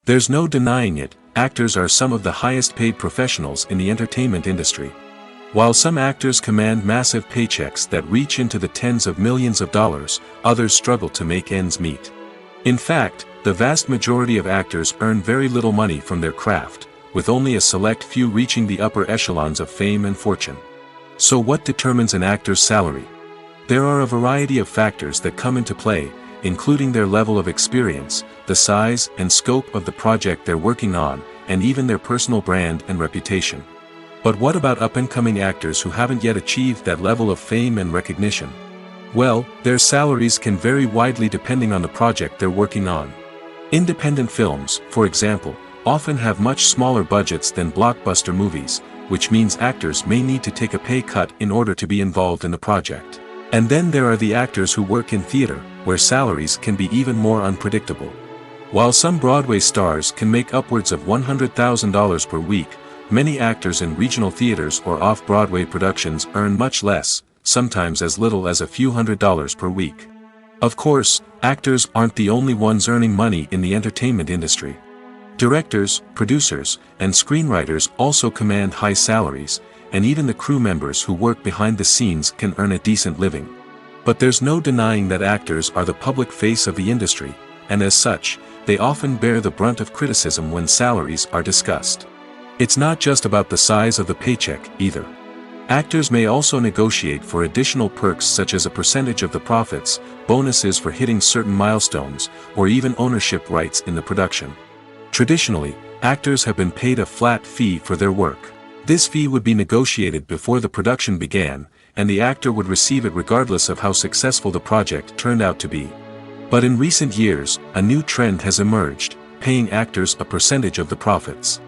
There's no denying it, actors are some of the highest paid professionals in the entertainment industry. While some actors command massive paychecks that reach into the tens of millions of dollars, others struggle to make ends meet. In fact, the vast majority of actors earn very little money from their craft, with only a select few reaching the upper echelons of fame and fortune. So what determines an actor's salary? There are a variety of factors that come into play, including their level of experience, the size and scope of the project they're working on, and even their personal brand and reputation. But what about up-and-coming actors who haven't yet achieved that level of fame and recognition? Well, their salaries can vary widely depending on the project they're working on. Independent films, for example, often have much smaller budgets than blockbuster movies, which means actors may need to take a pay cut in order to be involved in the project. And then there are the actors who work in theater, where salaries can be even more unpredictable. While some Broadway stars can make upwards of $100,000 per week, many actors in regional theaters or off-Broadway productions earn much less, sometimes as little as a few $100s per week. Of course, actors aren't the only ones earning money in the entertainment industry. Directors, producers, and screenwriters also command high salaries, and even the crew members who work behind the scenes can earn a decent living. But there's no denying that actors are the public face of the industry, and as such, they often bear the brunt of criticism when salaries are discussed. It's not just about the size of the paycheck, either. Actors may also negotiate for additional perks such as a percentage of the profits, bonuses for hitting certain milestones, or even ownership rights in the production. Traditionally, actors have been paid a flat fee for their work. This fee would be negotiated before the production began, and the actor would receive it regardless of how successful the project turned out to be. But in recent years, a new trend has emerged, paying actors a percentage of the profits.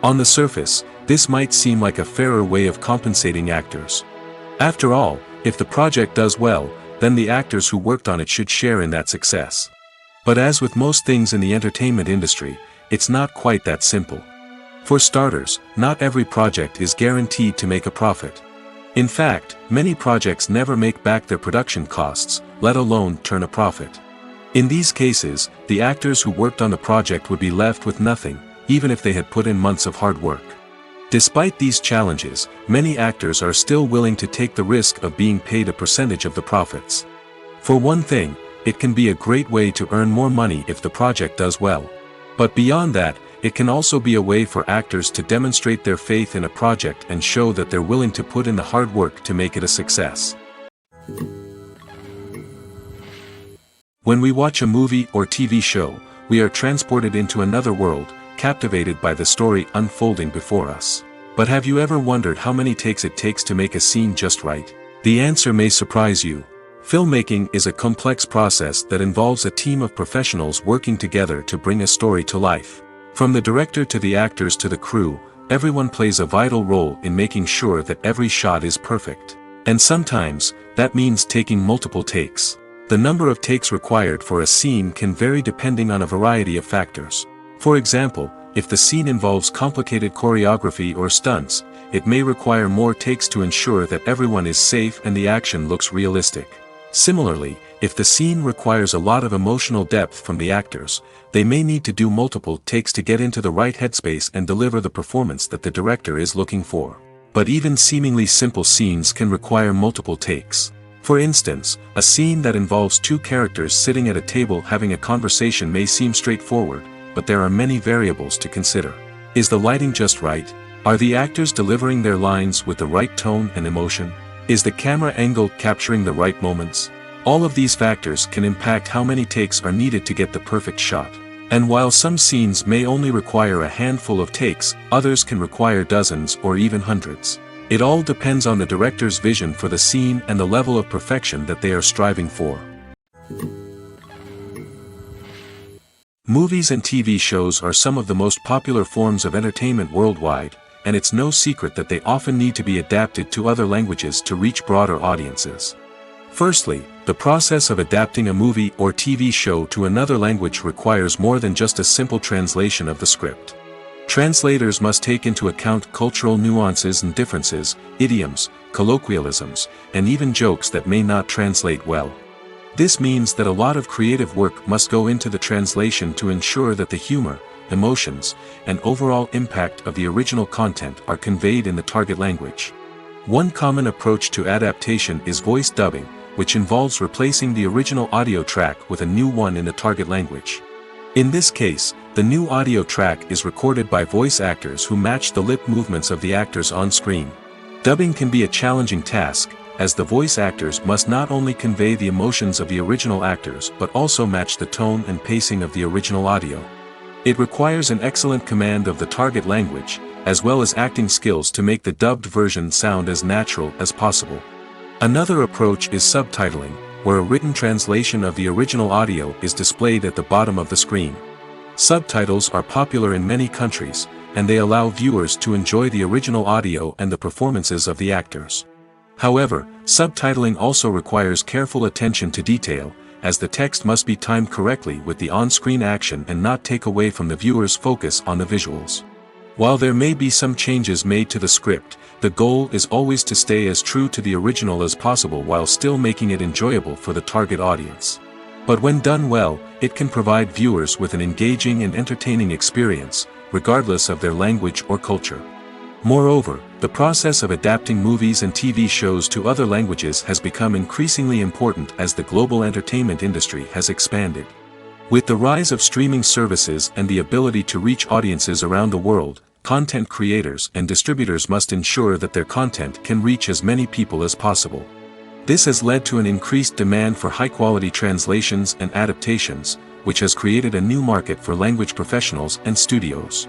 On the surface, this might seem like a fairer way of compensating actors. After all, if the project does well, then the actors who worked on it should share in that success. But as with most things in the entertainment industry, it's not quite that simple. For starters, not every project is guaranteed to make a profit. In fact, many projects never make back their production costs, let alone turn a profit. In these cases, the actors who worked on the project would be left with nothing, even if they had put in months of hard work. Despite these challenges, many actors are still willing to take the risk of being paid a percentage of the profits. For one thing, it can be a great way to earn more money if the project does well. But beyond that, it can also be a way for actors to demonstrate their faith in a project and show that they're willing to put in the hard work to make it a success. When we watch a movie or TV show, we are transported into another world, captivated by the story unfolding before us. But have you ever wondered how many takes it takes to make a scene just right? The answer may surprise you. Filmmaking is a complex process that involves a team of professionals working together to bring a story to life. From the director to the actors to the crew, everyone plays a vital role in making sure that every shot is perfect. And sometimes, that means taking multiple takes. The number of takes required for a scene can vary depending on a variety of factors. For example, if the scene involves complicated choreography or stunts, it may require more takes to ensure that everyone is safe and the action looks realistic. Similarly, if the scene requires a lot of emotional depth from the actors, they may need to do multiple takes to get into the right headspace and deliver the performance that the director is looking for. But even seemingly simple scenes can require multiple takes. For instance, a scene that involves two characters sitting at a table having a conversation may seem straightforward, but there are many variables to consider. Is the lighting just right? Are the actors delivering their lines with the right tone and emotion? Is the camera angle capturing the right moments? All of these factors can impact how many takes are needed to get the perfect shot. And while some scenes may only require a handful of takes, others can require dozens or even hundreds. It all depends on the director's vision for the scene and the level of perfection that they are striving for. Movies and TV shows are some of the most popular forms of entertainment worldwide, and it's no secret that they often need to be adapted to other languages to reach broader audiences. Firstly, the process of adapting a movie or TV show to another language requires more than just a simple translation of the script. Translators must take into account cultural nuances and differences, idioms, colloquialisms, and even jokes that may not translate well. This means that a lot of creative work must go into the translation to ensure that the humor, emotions, and overall impact of the original content are conveyed in the target language. One common approach to adaptation is voice dubbing, which involves replacing the original audio track with a new one in the target language. In this case, the new audio track is recorded by voice actors who match the lip movements of the actors on screen. Dubbing can be a challenging task, as the voice actors must not only convey the emotions of the original actors but also match the tone and pacing of the original audio. It requires an excellent command of the target language, as well as acting skills to make the dubbed version sound as natural as possible. Another approach is subtitling, where a written translation of the original audio is displayed at the bottom of the screen. Subtitles are popular in many countries, and they allow viewers to enjoy the original audio and the performances of the actors. However, subtitling also requires careful attention to detail, as the text must be timed correctly with the on-screen action and not take away from the viewer's focus on the visuals. While there may be some changes made to the script, the goal is always to stay as true to the original as possible while still making it enjoyable for the target audience. But when done well, it can provide viewers with an engaging and entertaining experience, regardless of their language or culture. Moreover, the process of adapting movies and TV shows to other languages has become increasingly important as the global entertainment industry has expanded. With the rise of streaming services and the ability to reach audiences around the world, content creators and distributors must ensure that their content can reach as many people as possible. This has led to an increased demand for high-quality translations and adaptations, which has created a new market for language professionals and studios.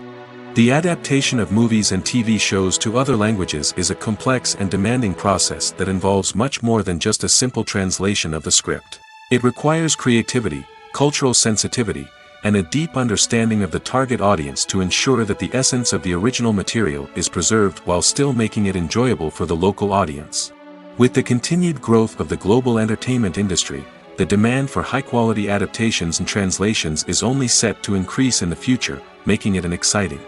The adaptation of movies and TV shows to other languages is a complex and demanding process that involves much more than just a simple translation of the script. It requires creativity, cultural sensitivity, and a deep understanding of the target audience to ensure that the essence of the original material is preserved while still making it enjoyable for the local audience. With the continued growth of the global entertainment industry, the demand for high-quality adaptations and translations is only set to increase in the future, making it exciting.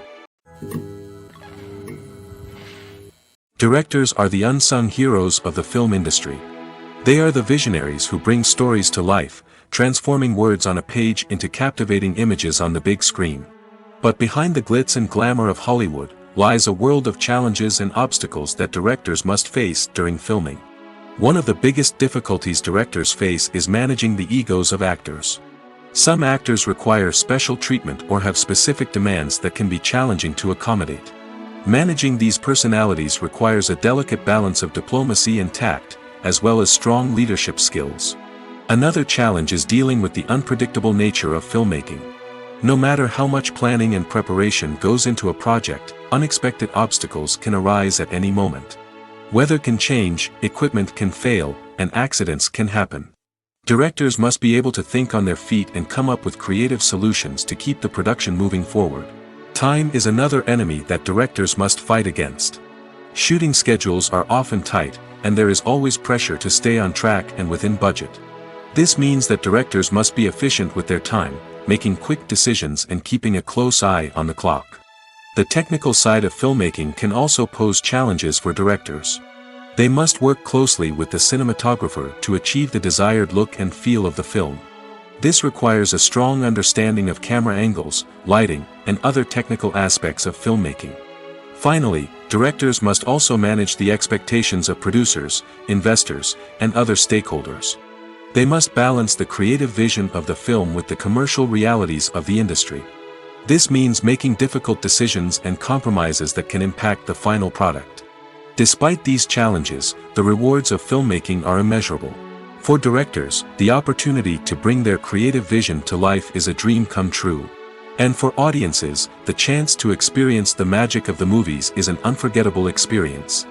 Directors are the unsung heroes of the film industry. They are the visionaries who bring stories to life, transforming words on a page into captivating images on the big screen. But behind the glitz and glamour of Hollywood, lies a world of challenges and obstacles that directors must face during filming. One of the biggest difficulties directors face is managing the egos of actors. Some actors require special treatment or have specific demands that can be challenging to accommodate. Managing these personalities requires a delicate balance of diplomacy and tact, as well as strong leadership skills. Another challenge is dealing with the unpredictable nature of filmmaking. No matter how much planning and preparation goes into a project, unexpected obstacles can arise at any moment. Weather can change, equipment can fail, and accidents can happen. Directors must be able to think on their feet and come up with creative solutions to keep the production moving forward. Time is another enemy that directors must fight against. Shooting schedules are often tight, and there is always pressure to stay on track and within budget. This means that directors must be efficient with their time, making quick decisions and keeping a close eye on the clock. The technical side of filmmaking can also pose challenges for directors. They must work closely with the cinematographer to achieve the desired look and feel of the film. This requires a strong understanding of camera angles, lighting, and other technical aspects of filmmaking. Finally, directors must also manage the expectations of producers, investors, and other stakeholders. They must balance the creative vision of the film with the commercial realities of the industry. This means making difficult decisions and compromises that can impact the final product. Despite these challenges, the rewards of filmmaking are immeasurable. For directors, the opportunity to bring their creative vision to life is a dream come true. And for audiences, the chance to experience the magic of the movies is an unforgettable experience.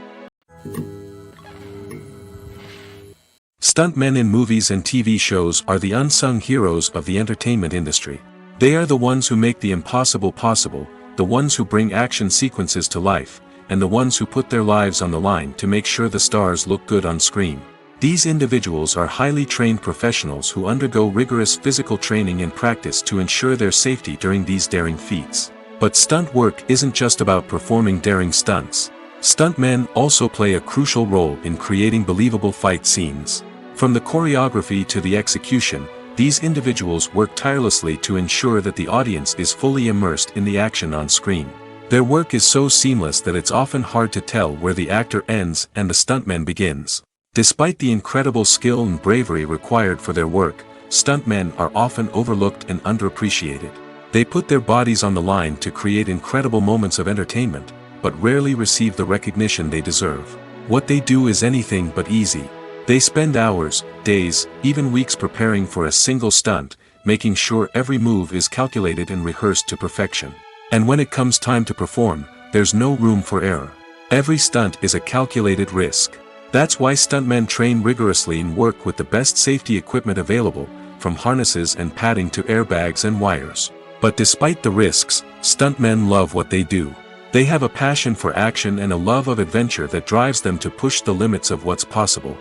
Stuntmen in movies and TV shows are the unsung heroes of the entertainment industry. They are the ones who make the impossible possible, the ones who bring action sequences to life, and the ones who put their lives on the line to make sure the stars look good on screen. These individuals are highly trained professionals who undergo rigorous physical training and practice to ensure their safety during these daring feats. But stunt work isn't just about performing daring stunts. Stuntmen also play a crucial role in creating believable fight scenes. From the choreography to the execution, these individuals work tirelessly to ensure that the audience is fully immersed in the action on screen. Their work is so seamless that it's often hard to tell where the actor ends and the stuntman begins. Despite the incredible skill and bravery required for their work, stuntmen are often overlooked and underappreciated. They put their bodies on the line to create incredible moments of entertainment, but rarely receive the recognition they deserve. What they do is anything but easy. They spend hours, days, even weeks preparing for a single stunt, making sure every move is calculated and rehearsed to perfection. And when it comes time to perform, there's no room for error. Every stunt is a calculated risk. That's why stuntmen train rigorously and work with the best safety equipment available, from harnesses and padding to airbags and wires. But despite the risks, stuntmen love what they do. They have a passion for action and a love of adventure that drives them to push the limits of what's possible.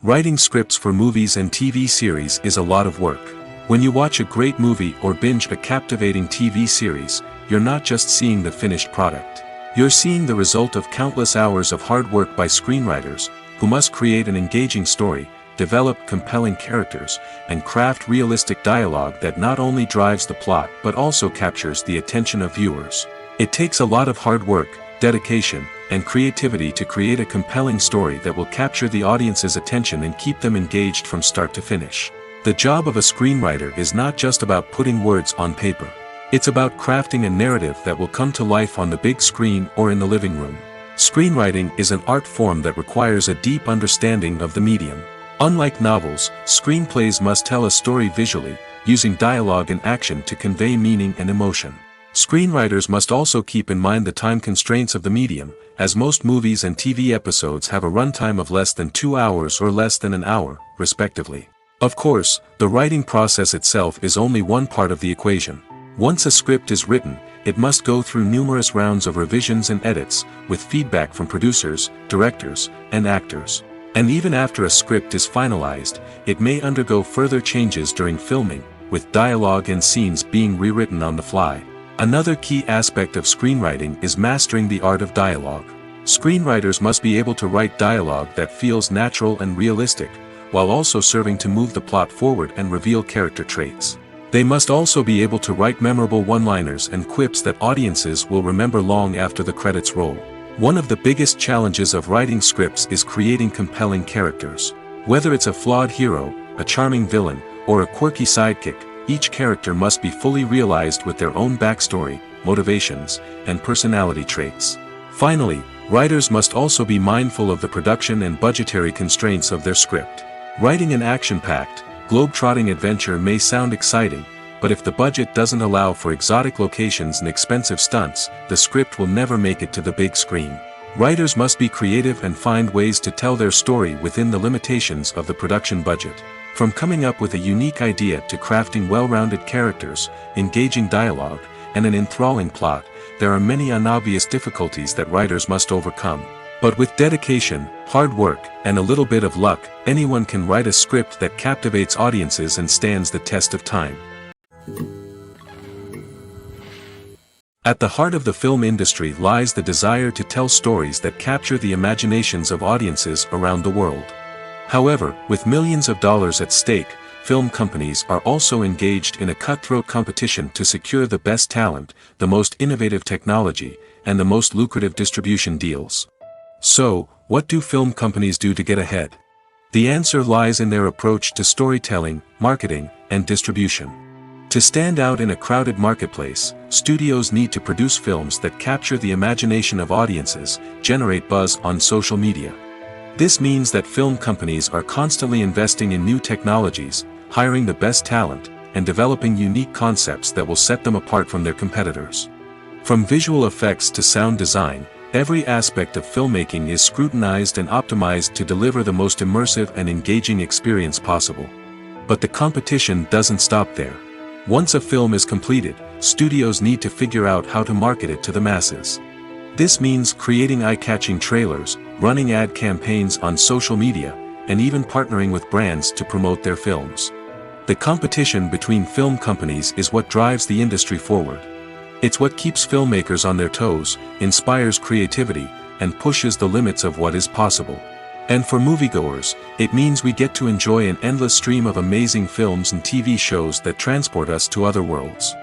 Writing scripts for movies and TV series is a lot of work. When you watch a great movie or binge a captivating TV series, you're not just seeing the finished product. You're seeing the result of countless hours of hard work by screenwriters, who must create an engaging story, develop compelling characters, and craft realistic dialogue that not only drives the plot but also captures the attention of viewers. It takes a lot of hard work, dedication, and creativity to create a compelling story that will capture the audience's attention and keep them engaged from start to finish. The job of a screenwriter is not just about putting words on paper. It's about crafting a narrative that will come to life on the big screen or in the living room. Screenwriting is an art form that requires a deep understanding of the medium. Unlike novels, screenplays must tell a story visually, using dialogue and action to convey meaning and emotion. Screenwriters must also keep in mind the time constraints of the medium, as most movies and TV episodes have a runtime of less than 2 hours or less than an hour, respectively. Of course, the writing process itself is only one part of the equation. Once a script is written, it must go through numerous rounds of revisions and edits, with feedback from producers, directors, and actors. And even after a script is finalized, it may undergo further changes during filming, with dialogue and scenes being rewritten on the fly. Another key aspect of screenwriting is mastering the art of dialogue. Screenwriters must be able to write dialogue that feels natural and realistic, while also serving to move the plot forward and reveal character traits. They must also be able to write memorable one-liners and quips that audiences will remember long after the credits roll. One of the biggest challenges of writing scripts is creating compelling characters. Whether it's a flawed hero, a charming villain, or a quirky sidekick, each character must be fully realized with their own backstory, motivations, and personality traits. Finally, writers must also be mindful of the production and budgetary constraints of their script. Writing an action-packed, globe-trotting adventure may sound exciting, but if the budget doesn't allow for exotic locations and expensive stunts, the script will never make it to the big screen. Writers must be creative and find ways to tell their story within the limitations of the production budget. From coming up with a unique idea to crafting well-rounded characters, engaging dialogue, and an enthralling plot, there are many unobvious difficulties that writers must overcome. But with dedication, hard work, and a little bit of luck, anyone can write a script that captivates audiences and stands the test of time. At the heart of the film industry lies the desire to tell stories that capture the imaginations of audiences around the world. However, with millions of dollars at stake, film companies are also engaged in a cutthroat competition to secure the best talent, the most innovative technology, and the most lucrative distribution deals. So, what do film companies do to get ahead? The answer lies in their approach to storytelling, marketing, and distribution. To stand out in a crowded marketplace, studios need to produce films that capture the imagination of audiences, generate buzz on social media. This means that film companies are constantly investing in new technologies, hiring the best talent, and developing unique concepts that will set them apart from their competitors. From visual effects to sound design, every aspect of filmmaking is scrutinized and optimized to deliver the most immersive and engaging experience possible. But the competition doesn't stop there. Once a film is completed, studios need to figure out how to market it to the masses. This means creating eye-catching trailers, running ad campaigns on social media, and even partnering with brands to promote their films. The competition between film companies is what drives the industry forward. It's what keeps filmmakers on their toes, inspires creativity, and pushes the limits of what is possible. And for moviegoers, it means we get to enjoy an endless stream of amazing films and TV shows that transport us to other worlds.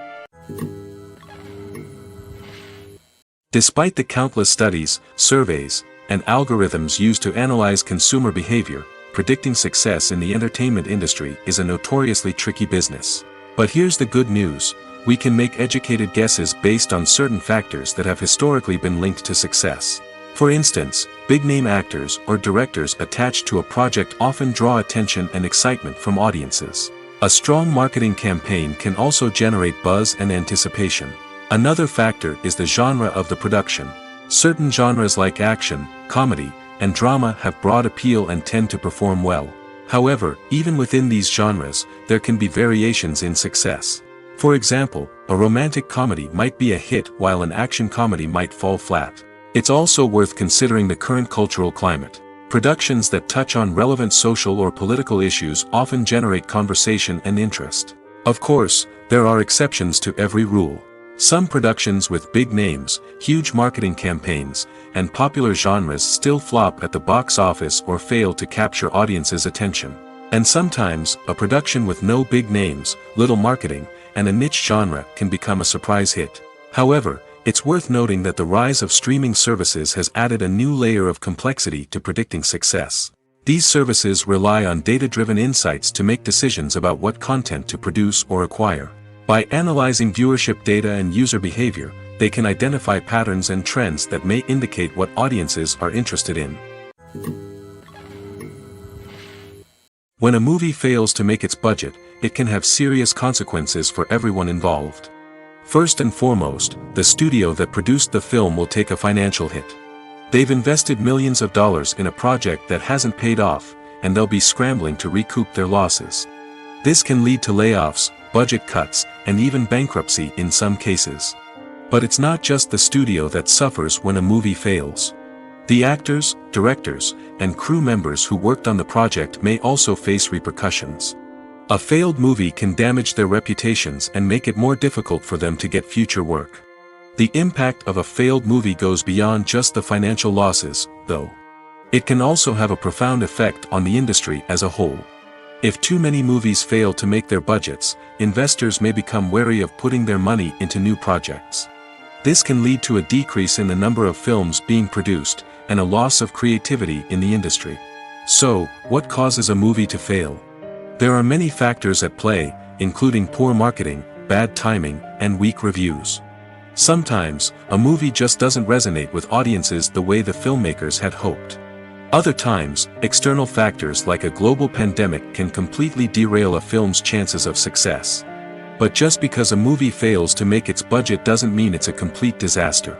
Despite the countless studies, surveys, and algorithms used to analyze consumer behavior, predicting success in the entertainment industry is a notoriously tricky business. But here's the good news: we can make educated guesses based on certain factors that have historically been linked to success. For instance, big-name actors or directors attached to a project often draw attention and excitement from audiences. A strong marketing campaign can also generate buzz and anticipation. Another factor is the genre of the production. Certain genres like action, comedy, and drama have broad appeal and tend to perform well. However, even within these genres, there can be variations in success. For example, a romantic comedy might be a hit while an action comedy might fall flat. It's also worth considering the current cultural climate. Productions that touch on relevant social or political issues often generate conversation and interest. Of course, there are exceptions to every rule. Some productions with big names, huge marketing campaigns, and popular genres still flop at the box office or fail to capture audiences' attention. And sometimes, a production with no big names, little marketing, and a niche genre can become a surprise hit. However, it's worth noting that the rise of streaming services has added a new layer of complexity to predicting success. These services rely on data-driven insights to make decisions about what content to produce or acquire. By analyzing viewership data and user behavior, they can identify patterns and trends that may indicate what audiences are interested in. When a movie fails to make its budget, it can have serious consequences for everyone involved. First and foremost, the studio that produced the film will take a financial hit. They've invested millions of dollars in a project that hasn't paid off, and they'll be scrambling to recoup their losses. This can lead to layoffs, budget cuts, and even bankruptcy in some cases. But it's not just the studio that suffers when a movie fails. The actors, directors, and crew members who worked on the project may also face repercussions. A failed movie can damage their reputations and make it more difficult for them to get future work. The impact of a failed movie goes beyond just the financial losses, though. It can also have a profound effect on the industry as a whole. If too many movies fail to make their budgets, investors may become wary of putting their money into new projects. This can lead to a decrease in the number of films being produced, and a loss of creativity in the industry. So, what causes a movie to fail? There are many factors at play, including poor marketing, bad timing, and weak reviews. Sometimes, a movie just doesn't resonate with audiences the way the filmmakers had hoped. Other times, external factors like a global pandemic can completely derail a film's chances of success. But just because a movie fails to make its budget doesn't mean it's a complete disaster.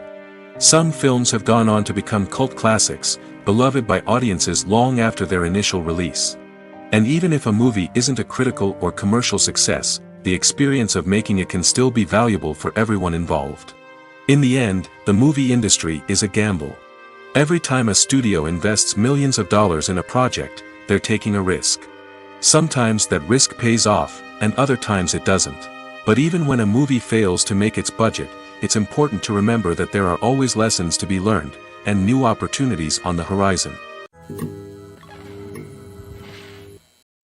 Some films have gone on to become cult classics, beloved by audiences long after their initial release. And even if a movie isn't a critical or commercial success, the experience of making it can still be valuable for everyone involved. In the end, the movie industry is a gamble. Every time a studio invests millions of dollars in a project, they're taking a risk. Sometimes that risk pays off, and other times it doesn't. But even when a movie fails to make its budget, it's important to remember that there are always lessons to be learned, and new opportunities on the horizon.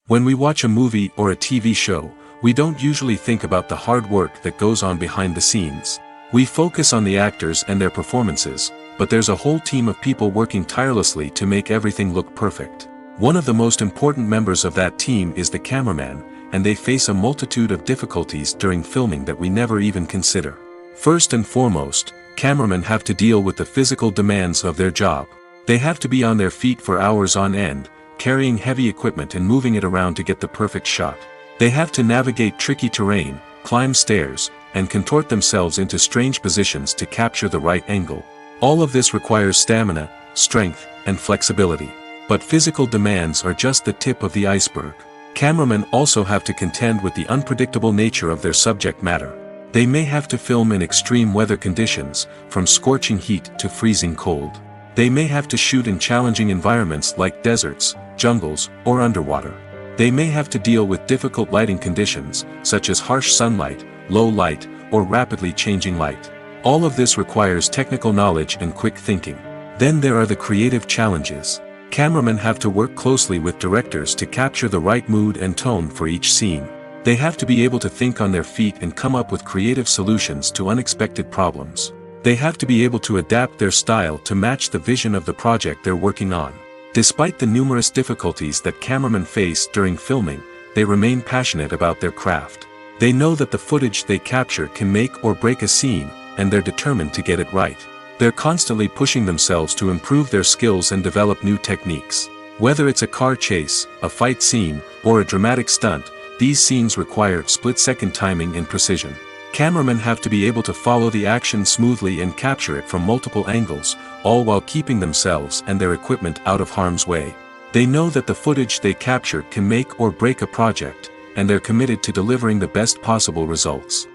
When we watch a movie or a TV show, we don't usually think about the hard work that goes on behind the scenes. We focus on the actors and their performances, but there's a whole team of people working tirelessly to make everything look perfect. One of the most important members of that team is the cameraman, and they face a multitude of difficulties during filming that we never even consider. First and foremost, cameramen have to deal with the physical demands of their job. They have to be on their feet for hours on end, carrying heavy equipment and moving it around to get the perfect shot. They have to navigate tricky terrain, climb stairs, and contort themselves into strange positions to capture the right angle. All of this requires stamina, strength, and flexibility. But physical demands are just the tip of the iceberg. Cameramen also have to contend with the unpredictable nature of their subject matter. They may have to film in extreme weather conditions, from scorching heat to freezing cold. They may have to shoot in challenging environments like deserts, jungles, or underwater. They may have to deal with difficult lighting conditions, such as harsh sunlight, low light, or rapidly changing light. All of this requires technical knowledge and quick thinking. Then there are the creative challenges. Cameramen have to work closely with directors to capture the right mood and tone for each scene. They have to be able to think on their feet and come up with creative solutions to unexpected problems. They have to be able to adapt their style to match the vision of the project they're working on. Despite the numerous difficulties that cameramen face during filming, they remain passionate about their craft. They know that the footage they capture can make or break a scene, and they're determined to get it right. They're constantly pushing themselves to improve their skills and develop new techniques. Whether it's a car chase, a fight scene, or a dramatic stunt, these scenes require split-second timing and precision. Cameramen have to be able to follow the action smoothly and capture it from multiple angles, all while keeping themselves and their equipment out of harm's way. They know that the footage they capture can make or break a project, and they're committed to delivering the best possible results.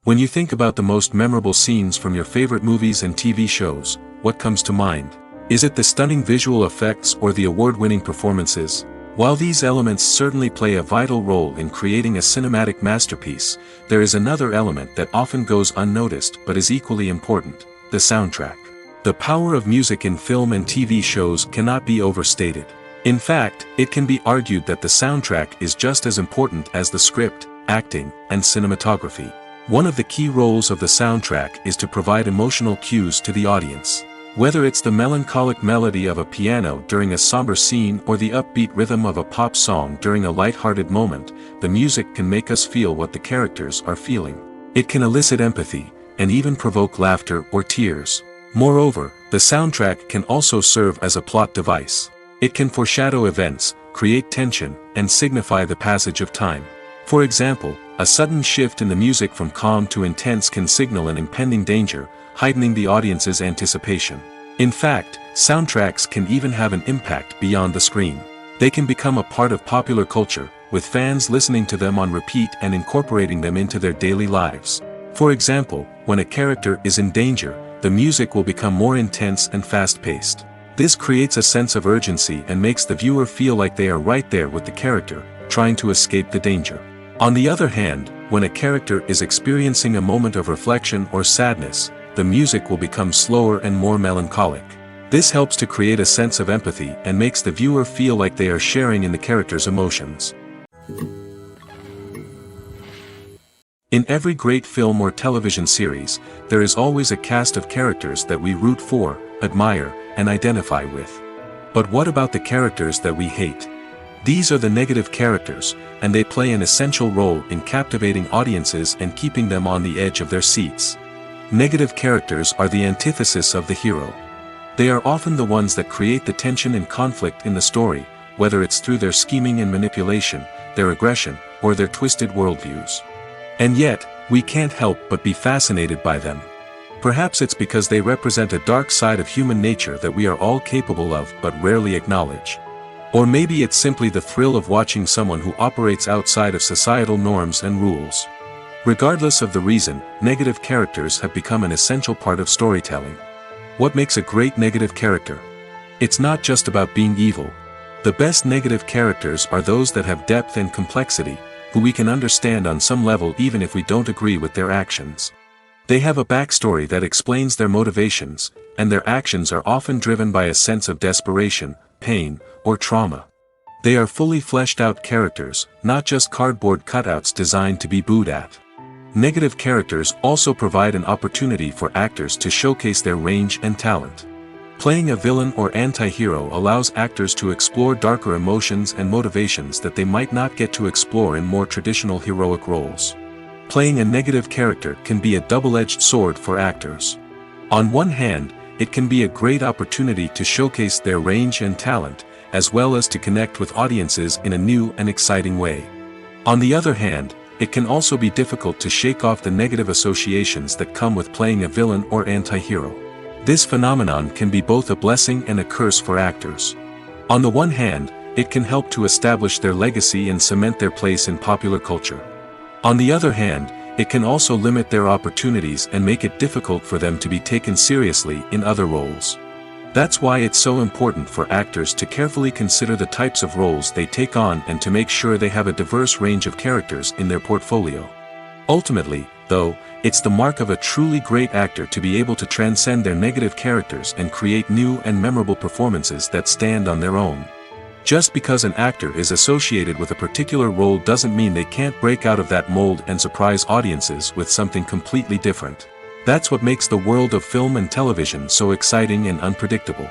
When you think about the most memorable scenes from your favorite movies and TV shows, what comes to mind? Is it the stunning visual effects or the award-winning performances? While these elements certainly play a vital role in creating a cinematic masterpiece, there is another element that often goes unnoticed but is equally important: the soundtrack. The power of music in film and TV shows cannot be overstated. In fact, it can be argued that the soundtrack is just as important as the script, acting, and cinematography. One of the key roles of the soundtrack is to provide emotional cues to the audience. Whether it's the melancholic melody of a piano during a somber scene or the upbeat rhythm of a pop song during a light-hearted moment, the music can make us feel what the characters are feeling. It can elicit empathy, and even provoke laughter or tears. Moreover, the soundtrack can also serve as a plot device. It can foreshadow events, create tension, and signify the passage of time. For example, a sudden shift in the music from calm to intense can signal an impending danger, heightening the audience's anticipation. In fact, soundtracks can even have an impact beyond the screen. They can become a part of popular culture, with fans listening to them on repeat and incorporating them into their daily lives. For example, when a character is in danger, the music will become more intense and fast-paced. This creates a sense of urgency and makes the viewer feel like they are right there with the character, trying to escape the danger. On the other hand, when a character is experiencing a moment of reflection or sadness, the music will become slower and more melancholic. This helps to create a sense of empathy and makes the viewer feel like they are sharing in the character's emotions. In every great film or television series, there is always a cast of characters that we root for, admire, and identify with. But what about the characters that we hate? These are the negative characters, and they play an essential role in captivating audiences and keeping them on the edge of their seats. Negative characters are the antithesis of the hero. They are often the ones that create the tension and conflict in the story, whether it's through their scheming and manipulation, their aggression, or their twisted worldviews. And yet, we can't help but be fascinated by them. Perhaps it's because they represent a dark side of human nature that we are all capable of but rarely acknowledge. Or maybe it's simply the thrill of watching someone who operates outside of societal norms and rules. Regardless of the reason, negative characters have become an essential part of storytelling. What makes a great negative character? It's not just about being evil. The best negative characters are those that have depth and complexity, who we can understand on some level even if we don't agree with their actions. They have a backstory that explains their motivations, and their actions are often driven by a sense of desperation, pain, or trauma. They are fully fleshed out characters, not just cardboard cutouts designed to be booed at. Negative characters also provide an opportunity for actors to showcase their range and talent. Playing a villain or anti-hero allows actors to explore darker emotions and motivations that they might not get to explore in more traditional heroic roles. Playing a negative character can be a double-edged sword for actors. On one hand, it can be a great opportunity to showcase their range and talent, as well as to connect with audiences in a new and exciting way. On the other hand, it can also be difficult to shake off the negative associations that come with playing a villain or anti-hero. This phenomenon can be both a blessing and a curse for actors. On the one hand, it can help to establish their legacy and cement their place in popular culture. On the other hand, it can also limit their opportunities and make it difficult for them to be taken seriously in other roles. That's why it's so important for actors to carefully consider the types of roles they take on and to make sure they have a diverse range of characters in their portfolio. Ultimately, though, it's the mark of a truly great actor to be able to transcend their negative characters and create new and memorable performances that stand on their own. Just because an actor is associated with a particular role doesn't mean they can't break out of that mold and surprise audiences with something completely different. That's what makes the world of film and television so exciting and unpredictable.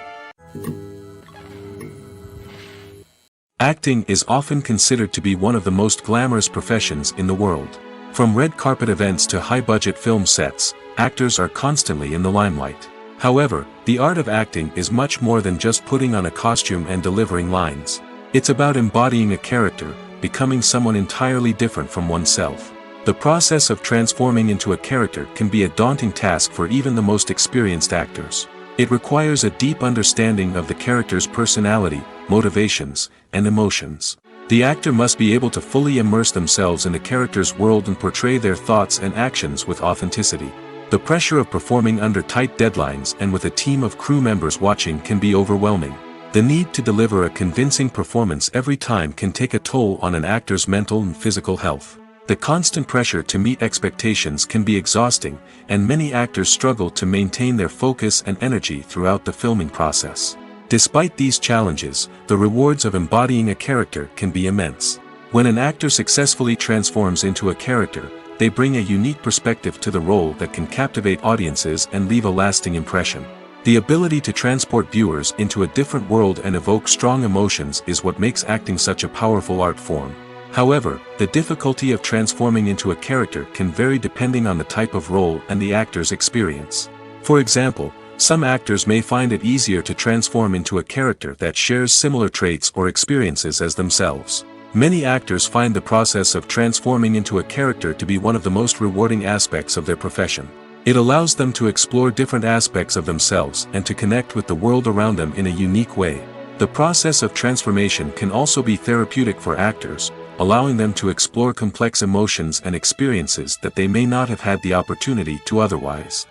Acting is often considered to be one of the most glamorous professions in the world. From red carpet events to high-budget film sets, actors are constantly in the limelight. However, the art of acting is much more than just putting on a costume and delivering lines. It's about embodying a character, becoming someone entirely different from oneself. The process of transforming into a character can be a daunting task for even the most experienced actors. It requires a deep understanding of the character's personality, motivations, and emotions. The actor must be able to fully immerse themselves in the character's world and portray their thoughts and actions with authenticity. The pressure of performing under tight deadlines and with a team of crew members watching can be overwhelming. The need to deliver a convincing performance every time can take a toll on an actor's mental and physical health. The constant pressure to meet expectations can be exhausting, and many actors struggle to maintain their focus and energy throughout the filming process. Despite these challenges, the rewards of embodying a character can be immense. When an actor successfully transforms into a character, they bring a unique perspective to the role that can captivate audiences and leave a lasting impression. The ability to transport viewers into a different world and evoke strong emotions is what makes acting such a powerful art form. However, the difficulty of transforming into a character can vary depending on the type of role and the actor's experience. For example, some actors may find it easier to transform into a character that shares similar traits or experiences as themselves. Many actors find the process of transforming into a character to be one of the most rewarding aspects of their profession. It allows them to explore different aspects of themselves and to connect with the world around them in a unique way. The process of transformation can also be therapeutic for actors, allowing them to explore complex emotions and experiences that they may not have had the opportunity to otherwise.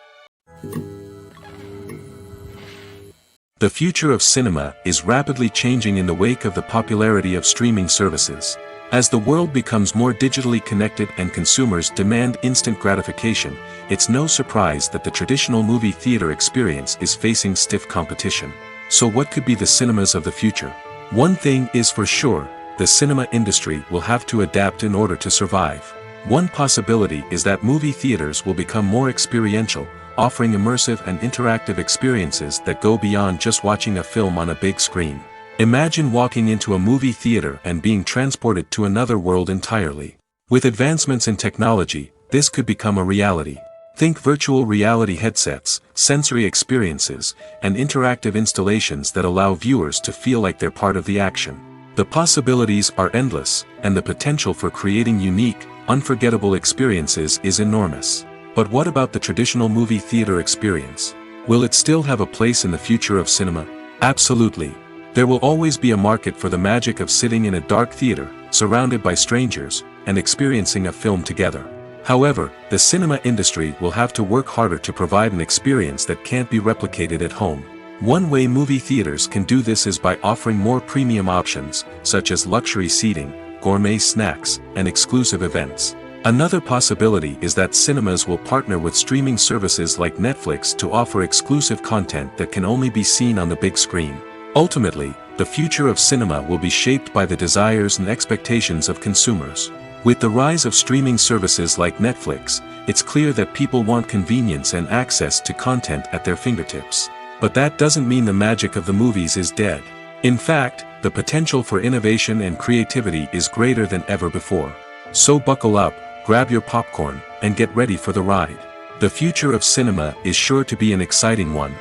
The future of cinema is rapidly changing in the wake of the popularity of streaming services. As the world becomes more digitally connected and consumers demand instant gratification, it's no surprise that the traditional movie theater experience is facing stiff competition. So what could be the cinemas of the future? One thing is for sure, the cinema industry will have to adapt in order to survive. One possibility is that movie theaters will become more experiential, offering immersive and interactive experiences that go beyond just watching a film on a big screen. Imagine walking into a movie theater and being transported to another world entirely. With advancements in technology, this could become a reality. Think virtual reality headsets, sensory experiences, and interactive installations that allow viewers to feel like they're part of the action. The possibilities are endless, and the potential for creating unique, unforgettable experiences is enormous. But what about the traditional movie theater experience? Will it still have a place in the future of cinema? Absolutely. There will always be a market for the magic of sitting in a dark theater, surrounded by strangers, and experiencing a film together. However, the cinema industry will have to work harder to provide an experience that can't be replicated at home. One way movie theaters can do this is by offering more premium options, such as luxury seating, gourmet snacks, and exclusive events. Another possibility is that cinemas will partner with streaming services like Netflix to offer exclusive content that can only be seen on the big screen. Ultimately, the future of cinema will be shaped by the desires and expectations of consumers. With the rise of streaming services like Netflix, it's clear that people want convenience and access to content at their fingertips. But that doesn't mean the magic of the movies is dead. In fact, the potential for innovation and creativity is greater than ever before. So buckle up, grab your popcorn, and get ready for the ride. The future of cinema is sure to be an exciting one.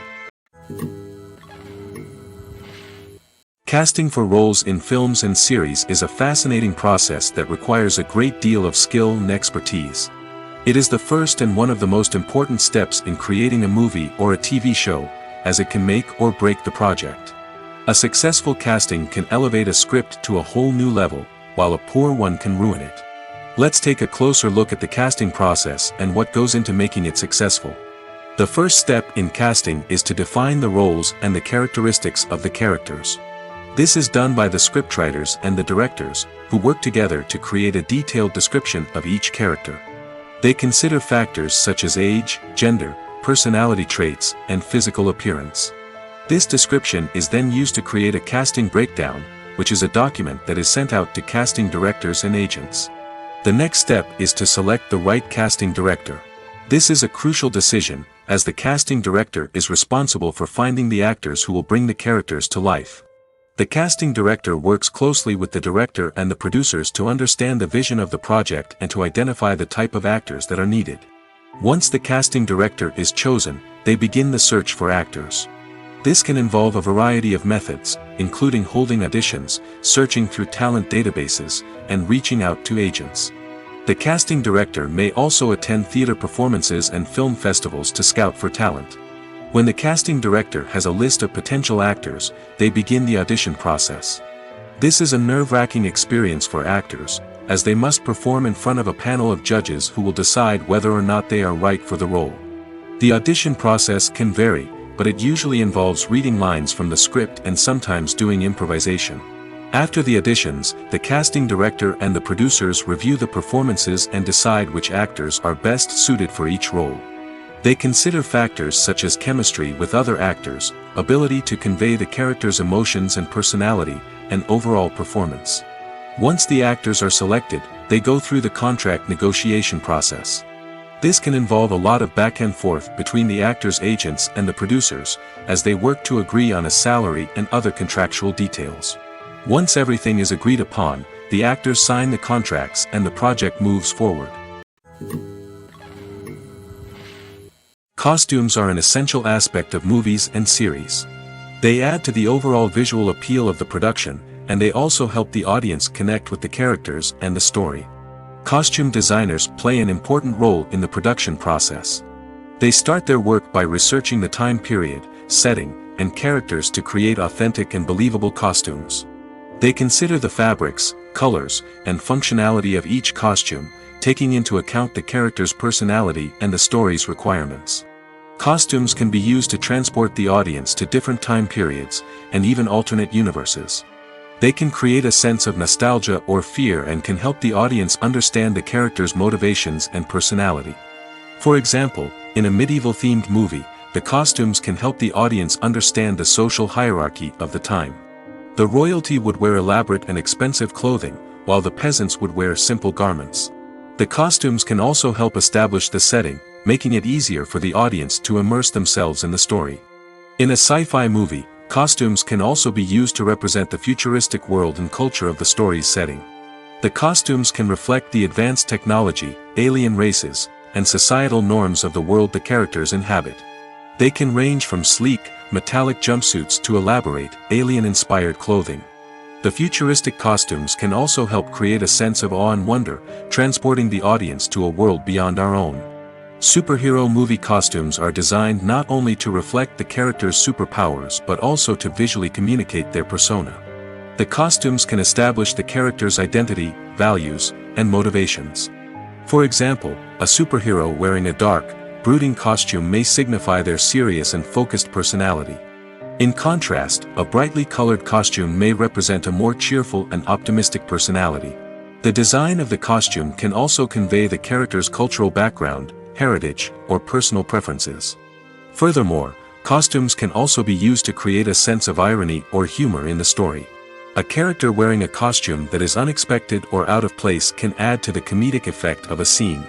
Casting for roles in films and series is a fascinating process that requires a great deal of skill and expertise. It is the first and one of the most important steps in creating a movie or a TV show, as it can make or break the project. A successful casting can elevate a script to a whole new level, while a poor one can ruin it. Let's take a closer look at the casting process and what goes into making it successful. The first step in casting is to define the roles and the characteristics of the characters. This is done by the scriptwriters and the directors, who work together to create a detailed description of each character. They consider factors such as age, gender, personality traits, and physical appearance. This description is then used to create a casting breakdown, which is a document that is sent out to casting directors and agents. The next step is to select the right casting director. This is a crucial decision, as the casting director is responsible for finding the actors who will bring the characters to life. The casting director works closely with the director and the producers to understand the vision of the project and to identify the type of actors that are needed. Once the casting director is chosen, they begin the search for actors. This can involve a variety of methods, including holding auditions, searching through talent databases, and reaching out to agents. The casting director may also attend theater performances and film festivals to scout for talent. When the casting director has a list of potential actors, they begin the audition process. This is a nerve-wracking experience for actors, as they must perform in front of a panel of judges who will decide whether or not they are right for the role. The audition process can vary, but it usually involves reading lines from the script and sometimes doing improvisation. After the auditions, the casting director and the producers review the performances and decide which actors are best suited for each role. They consider factors such as chemistry with other actors, ability to convey the character's emotions and personality, and overall performance. Once the actors are selected, they go through the contract negotiation process. This can involve a lot of back and forth between the actors' agents and the producers, as they work to agree on a salary and other contractual details. Once everything is agreed upon, the actors sign the contracts and the project moves forward. Costumes are an essential aspect of movies and series. They add to the overall visual appeal of the production, and they also help the audience connect with the characters and the story. Costume designers play an important role in the production process. They start their work by researching the time period, setting, and characters to create authentic and believable costumes. They consider the fabrics, colors, and functionality of each costume, taking into account the character's personality and the story's requirements. Costumes can be used to transport the audience to different time periods, and even alternate universes. They can create a sense of nostalgia or fear and can help the audience understand the character's motivations and personality. For example, in a medieval-themed movie, the costumes can help the audience understand the social hierarchy of the time. The royalty would wear elaborate and expensive clothing, while the peasants would wear simple garments. The costumes can also help establish the setting, making it easier for the audience to immerse themselves in the story. In a sci-fi movie, costumes can also be used to represent the futuristic world and culture of the story's setting. The costumes can reflect the advanced technology, alien races, and societal norms of the world the characters inhabit. They can range from sleek, metallic jumpsuits to elaborate, alien-inspired clothing. The futuristic costumes can also help create a sense of awe and wonder, transporting the audience to a world beyond our own. Superhero movie costumes are designed not only to reflect the character's superpowers but also to visually communicate their persona. The costumes can establish the character's identity, values, and motivations. For example, a superhero wearing a dark, brooding costume may signify their serious and focused personality. In contrast, a brightly colored costume may represent a more cheerful and optimistic personality. The design of the costume can also convey the character's cultural background, heritage, or personal preferences. Furthermore, costumes can also be used to create a sense of irony or humor in the story. A character wearing a costume that is unexpected or out of place can add to the comedic effect of a scene.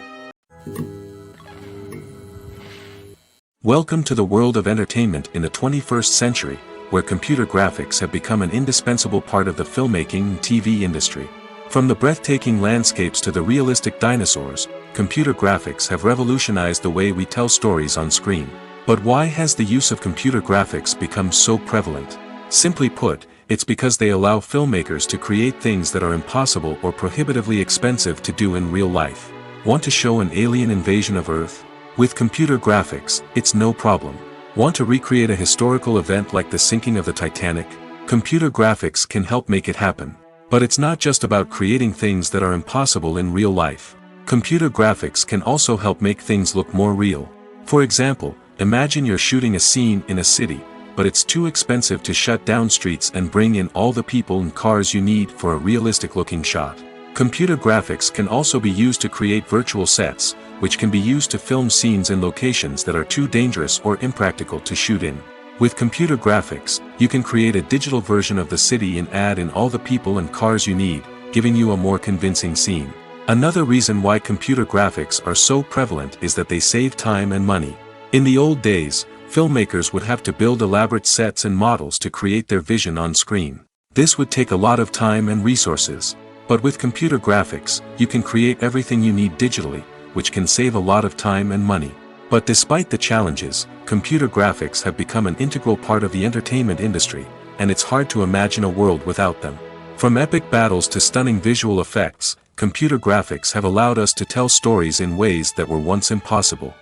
Welcome to the world of entertainment in the 21st century, where computer graphics have become an indispensable part of the filmmaking and TV industry. From the breathtaking landscapes to the realistic dinosaurs, computer graphics have revolutionized the way we tell stories on screen. But why has the use of computer graphics become so prevalent? Simply put, it's because they allow filmmakers to create things that are impossible or prohibitively expensive to do in real life. Want to show an alien invasion of Earth? With computer graphics, it's no problem. Want to recreate a historical event like the sinking of the Titanic? Computer graphics can help make it happen. But it's not just about creating things that are impossible in real life. Computer graphics can also help make things look more real. For example, imagine you're shooting a scene in a city, but it's too expensive to shut down streets and bring in all the people and cars you need for a realistic-looking shot. Computer graphics can also be used to create virtual sets, which can be used to film scenes in locations that are too dangerous or impractical to shoot in. With computer graphics, you can create a digital version of the city and add in all the people and cars you need, giving you a more convincing scene. Another reason why computer graphics are so prevalent is that they save time and money. In the old days, filmmakers would have to build elaborate sets and models to create their vision on screen. This would take a lot of time and resources. But with computer graphics, you can create everything you need digitally, which can save a lot of time and money. But despite the challenges, computer graphics have become an integral part of the entertainment industry, and it's hard to imagine a world without them. From epic battles to stunning visual effects, computer graphics have allowed us to tell stories in ways that were once impossible.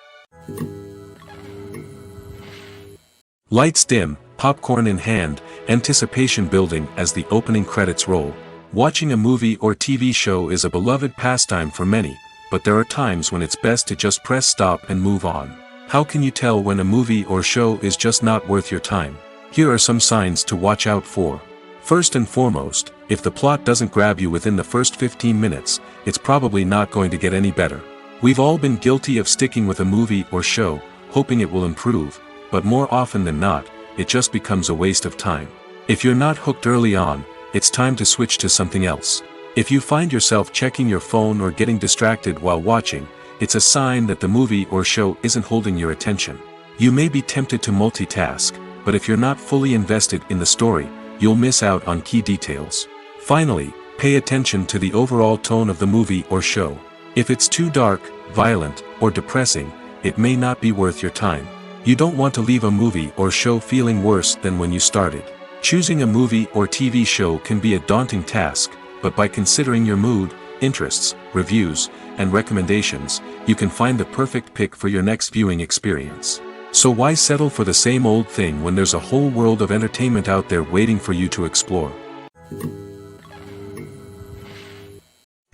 Lights dim, popcorn in hand, anticipation building as the opening credits roll. Watching a movie or TV show is a beloved pastime for many, but there are times when it's best to just press stop and move on. How can you tell when a movie or show is just not worth your time? Here are some signs to watch out for. First and foremost, if the plot doesn't grab you within the first 15 minutes, it's probably not going to get any better. We've all been guilty of sticking with a movie or show, hoping it will improve, but more often than not, it just becomes a waste of time. If you're not hooked early on, it's time to switch to something else. If you find yourself checking your phone or getting distracted while watching, it's a sign that the movie or show isn't holding your attention. You may be tempted to multitask, but if you're not fully invested in the story, you'll miss out on key details. Finally, pay attention to the overall tone of the movie or show. If it's too dark, violent, or depressing, it may not be worth your time. You don't want to leave a movie or show feeling worse than when you started. Choosing a movie or TV show can be a daunting task, but by considering your mood, interests, reviews, and recommendations, you can find the perfect pick for your next viewing experience. So why settle for the same old thing when there's a whole world of entertainment out there waiting for you to explore?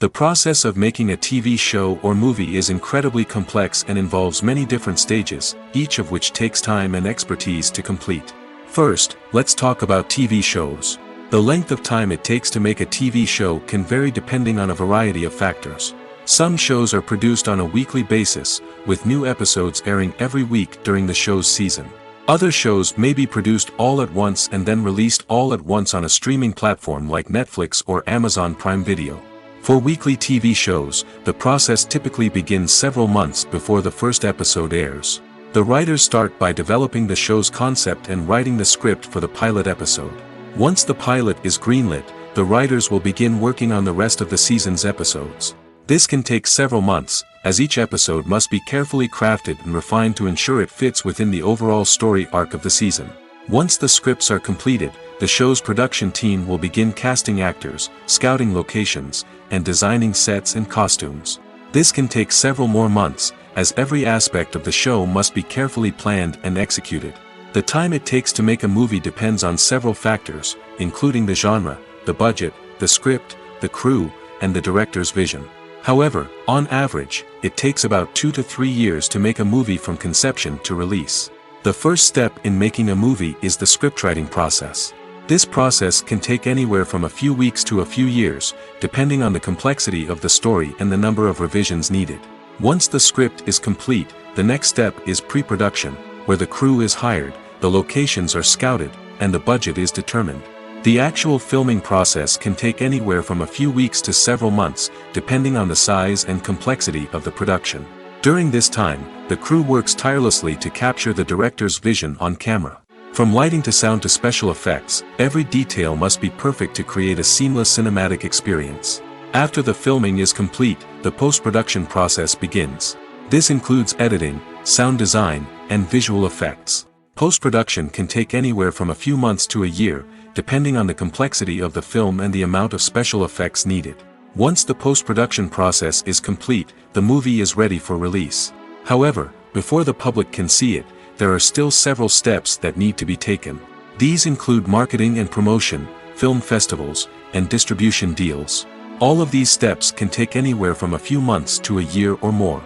The process of making a TV show or movie is incredibly complex and involves many different stages, each of which takes time and expertise to complete. First, let's talk about TV shows. The length of time it takes to make a TV show can vary depending on a variety of factors. Some shows are produced on a weekly basis, with new episodes airing every week during the show's season. Other shows may be produced all at once and then released all at once on a streaming platform like Netflix or Amazon Prime Video. For weekly TV shows, the process typically begins several months before the first episode airs. The writers start by developing the show's concept and writing the script for the pilot episode. Once the pilot is greenlit, the writers will begin working on the rest of the season's episodes. This can take several months, as each episode must be carefully crafted and refined to ensure it fits within the overall story arc of the season. Once the scripts are completed, the show's production team will begin casting actors, scouting locations, and designing sets and costumes. This can take several more months, as every aspect of the show must be carefully planned and executed. The time it takes to make a movie depends on several factors, including the genre, the budget, the script, the crew, and the director's vision. However, on average, it takes about 2 to 3 years to make a movie from conception to release. The first step in making a movie is the scriptwriting process. This process can take anywhere from a few weeks to a few years, depending on the complexity of the story and the number of revisions needed. Once the script is complete, the next step is pre-production, where the crew is hired, the locations are scouted, and the budget is determined. The actual filming process can take anywhere from a few weeks to several months, depending on the size and complexity of the production. During this time, the crew works tirelessly to capture the director's vision on camera. From lighting to sound to special effects, every detail must be perfect to create a seamless cinematic experience. After the filming is complete, the post-production process begins. This includes editing, sound design, and visual effects. Post-production can take anywhere from a few months to a year, depending on the complexity of the film and the amount of special effects needed. Once the post-production process is complete, the movie is ready for release. However, before the public can see it, there are still several steps that need to be taken. These include marketing and promotion, film festivals, and distribution deals. All of these steps can take anywhere from a few months to a year or more.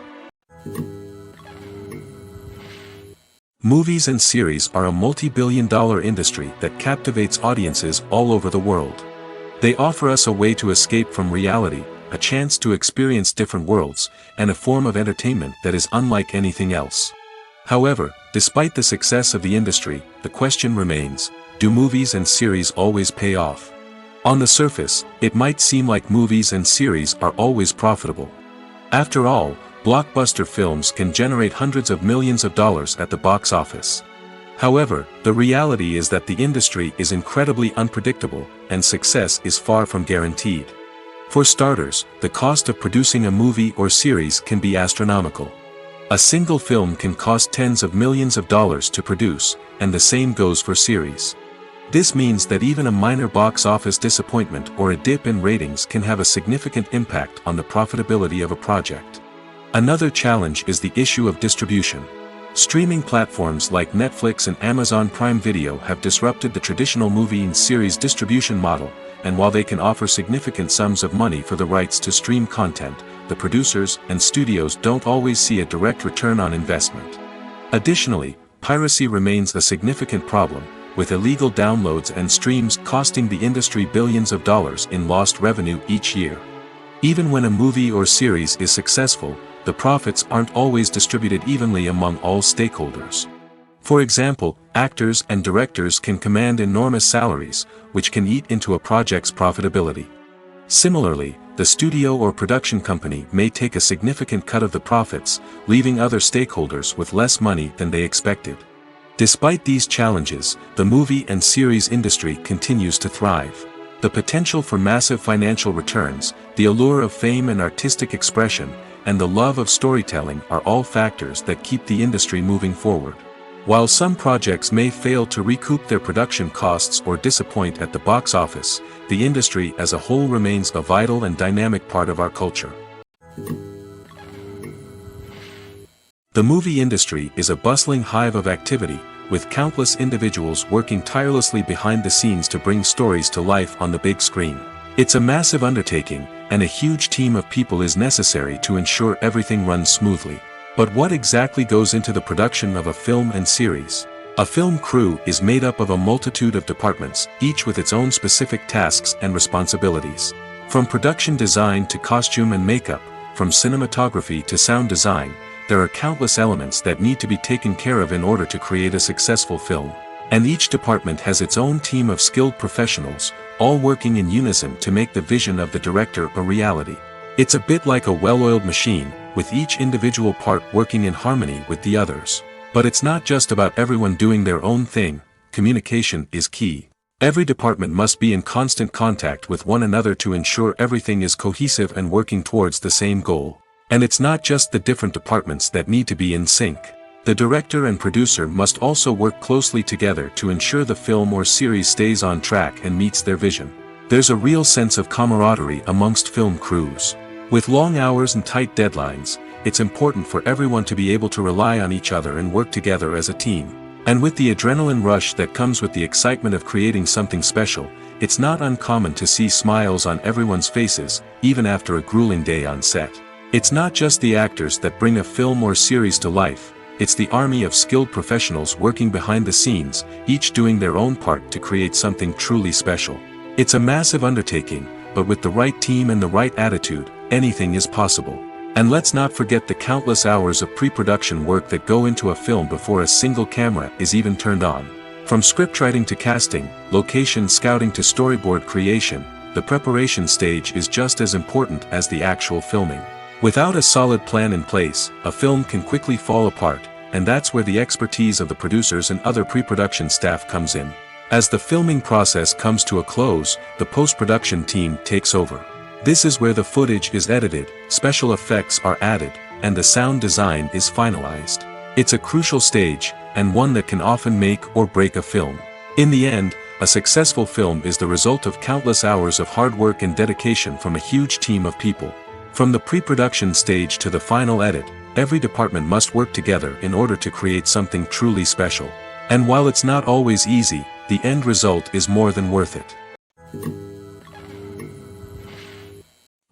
Movies and series are a multi-billion-dollar industry that captivates audiences all over the world. They offer us a way to escape from reality, a chance to experience different worlds, and a form of entertainment that is unlike anything else. However, despite the success of the industry, the question remains, do movies and series always pay off? On the surface, it might seem like movies and series are always profitable. After all, blockbuster films can generate hundreds of millions of dollars at the box office. However, the reality is that the industry is incredibly unpredictable, and success is far from guaranteed. For starters, the cost of producing a movie or series can be astronomical. A single film can cost tens of millions of dollars to produce, and the same goes for series. This means that even a minor box office disappointment or a dip in ratings can have a significant impact on the profitability of a project. Another challenge is the issue of distribution. Streaming platforms like Netflix and Amazon Prime Video have disrupted the traditional movie and series distribution model, and while they can offer significant sums of money for the rights to stream content, the producers and studios don't always see a direct return on investment. Additionally, piracy remains a significant problem, with illegal downloads and streams costing the industry billions of dollars in lost revenue each year. Even when a movie or series is successful, the profits aren't always distributed evenly among all stakeholders. For example, actors and directors can command enormous salaries, which can eat into a project's profitability. Similarly, the studio or production company may take a significant cut of the profits, leaving other stakeholders with less money than they expected. Despite these challenges, the movie and series industry continues to thrive. The potential for massive financial returns, the allure of fame and artistic expression, and the love of storytelling are all factors that keep the industry moving forward. While some projects may fail to recoup their production costs or disappoint at the box office, the industry as a whole remains a vital and dynamic part of our culture. The movie industry is a bustling hive of activity, with countless individuals working tirelessly behind the scenes to bring stories to life on the big screen. It's a massive undertaking, and a huge team of people is necessary to ensure everything runs smoothly. But what exactly goes into the production of a film and series? A film crew is made up of a multitude of departments, each with its own specific tasks and responsibilities. From production design to costume and makeup, from cinematography to sound design, there are countless elements that need to be taken care of in order to create a successful film. And each department has its own team of skilled professionals, all working in unison to make the vision of the director a reality. It's a bit like a well-oiled machine, with each individual part working in harmony with the others. But it's not just about everyone doing their own thing, communication is key. Every department must be in constant contact with one another to ensure everything is cohesive and working towards the same goal. And it's not just the different departments that need to be in sync. The director and producer must also work closely together to ensure the film or series stays on track and meets their vision. There's a real sense of camaraderie amongst film crews. With long hours and tight deadlines, it's important for everyone to be able to rely on each other and work together as a team. And with the adrenaline rush that comes with the excitement of creating something special, it's not uncommon to see smiles on everyone's faces, even after a grueling day on set. It's not just the actors that bring a film or series to life, it's the army of skilled professionals working behind the scenes, each doing their own part to create something truly special. It's a massive undertaking, but with the right team and the right attitude, anything is possible. And let's not forget the countless hours of pre-production work that go into a film before a single camera is even turned on. From scriptwriting to casting, location scouting to storyboard creation, the preparation stage is just as important as the actual filming. Without a solid plan in place, a film can quickly fall apart, and that's where the expertise of the producers and other pre-production staff comes in. As the filming process comes to a close, the post-production team takes over. This is where the footage is edited, special effects are added, and the sound design is finalized. It's a crucial stage, and one that can often make or break a film. In the end, a successful film is the result of countless hours of hard work and dedication from a huge team of people. From the pre-production stage to the final edit, every department must work together in order to create something truly special. And while it's not always easy, the end result is more than worth it.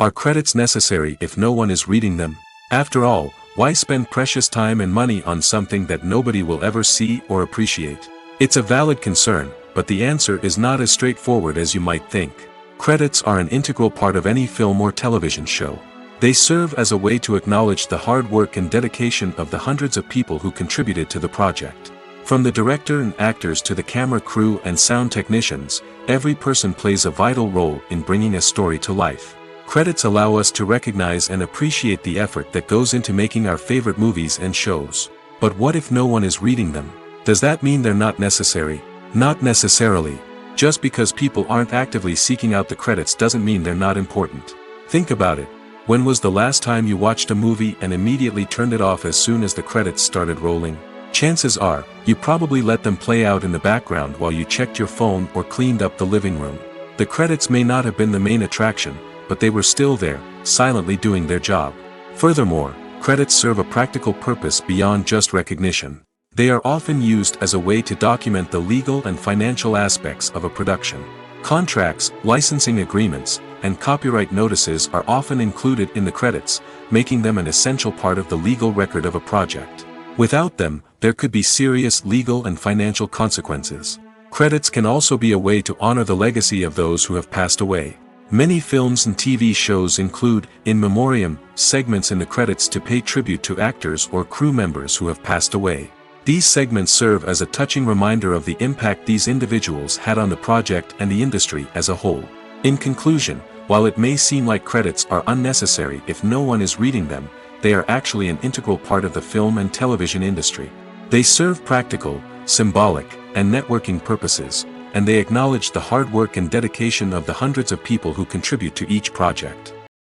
Are credits necessary if no one is reading them? After all, why spend precious time and money on something that nobody will ever see or appreciate? It's a valid concern, but the answer is not as straightforward as you might think. Credits are an integral part of any film or television show. They serve as a way to acknowledge the hard work and dedication of the hundreds of people who contributed to the project. From the director and actors to the camera crew and sound technicians, every person plays a vital role in bringing a story to life. Credits allow us to recognize and appreciate the effort that goes into making our favorite movies and shows. But what if no one is reading them? Does that mean they're not necessary? Not necessarily. Just because people aren't actively seeking out the credits doesn't mean they're not important. Think about it. When was the last time you watched a movie and immediately turned it off as soon as the credits started rolling? Chances are, you probably let them play out in the background while you checked your phone or cleaned up the living room. The credits may not have been the main attraction, but they were still there, silently doing their job. Furthermore, credits serve a practical purpose beyond just recognition. They are often used as a way to document the legal and financial aspects of a production. Contracts, licensing agreements, and copyright notices are often included in the credits, making them an essential part of the legal record of a project. Without them, there could be serious legal and financial consequences. Credits can also be a way to honor the legacy of those who have passed away. Many films and TV shows include, in memoriam, segments in the credits to pay tribute to actors or crew members who have passed away. These segments serve as a touching reminder of the impact these individuals had on the project and the industry as a whole. In conclusion, while it may seem like credits are unnecessary if no one is reading them, they are actually an integral part of the film and television industry. They serve practical, symbolic, and networking purposes, and they acknowledge the hard work and dedication of the hundreds of people who contribute to each project.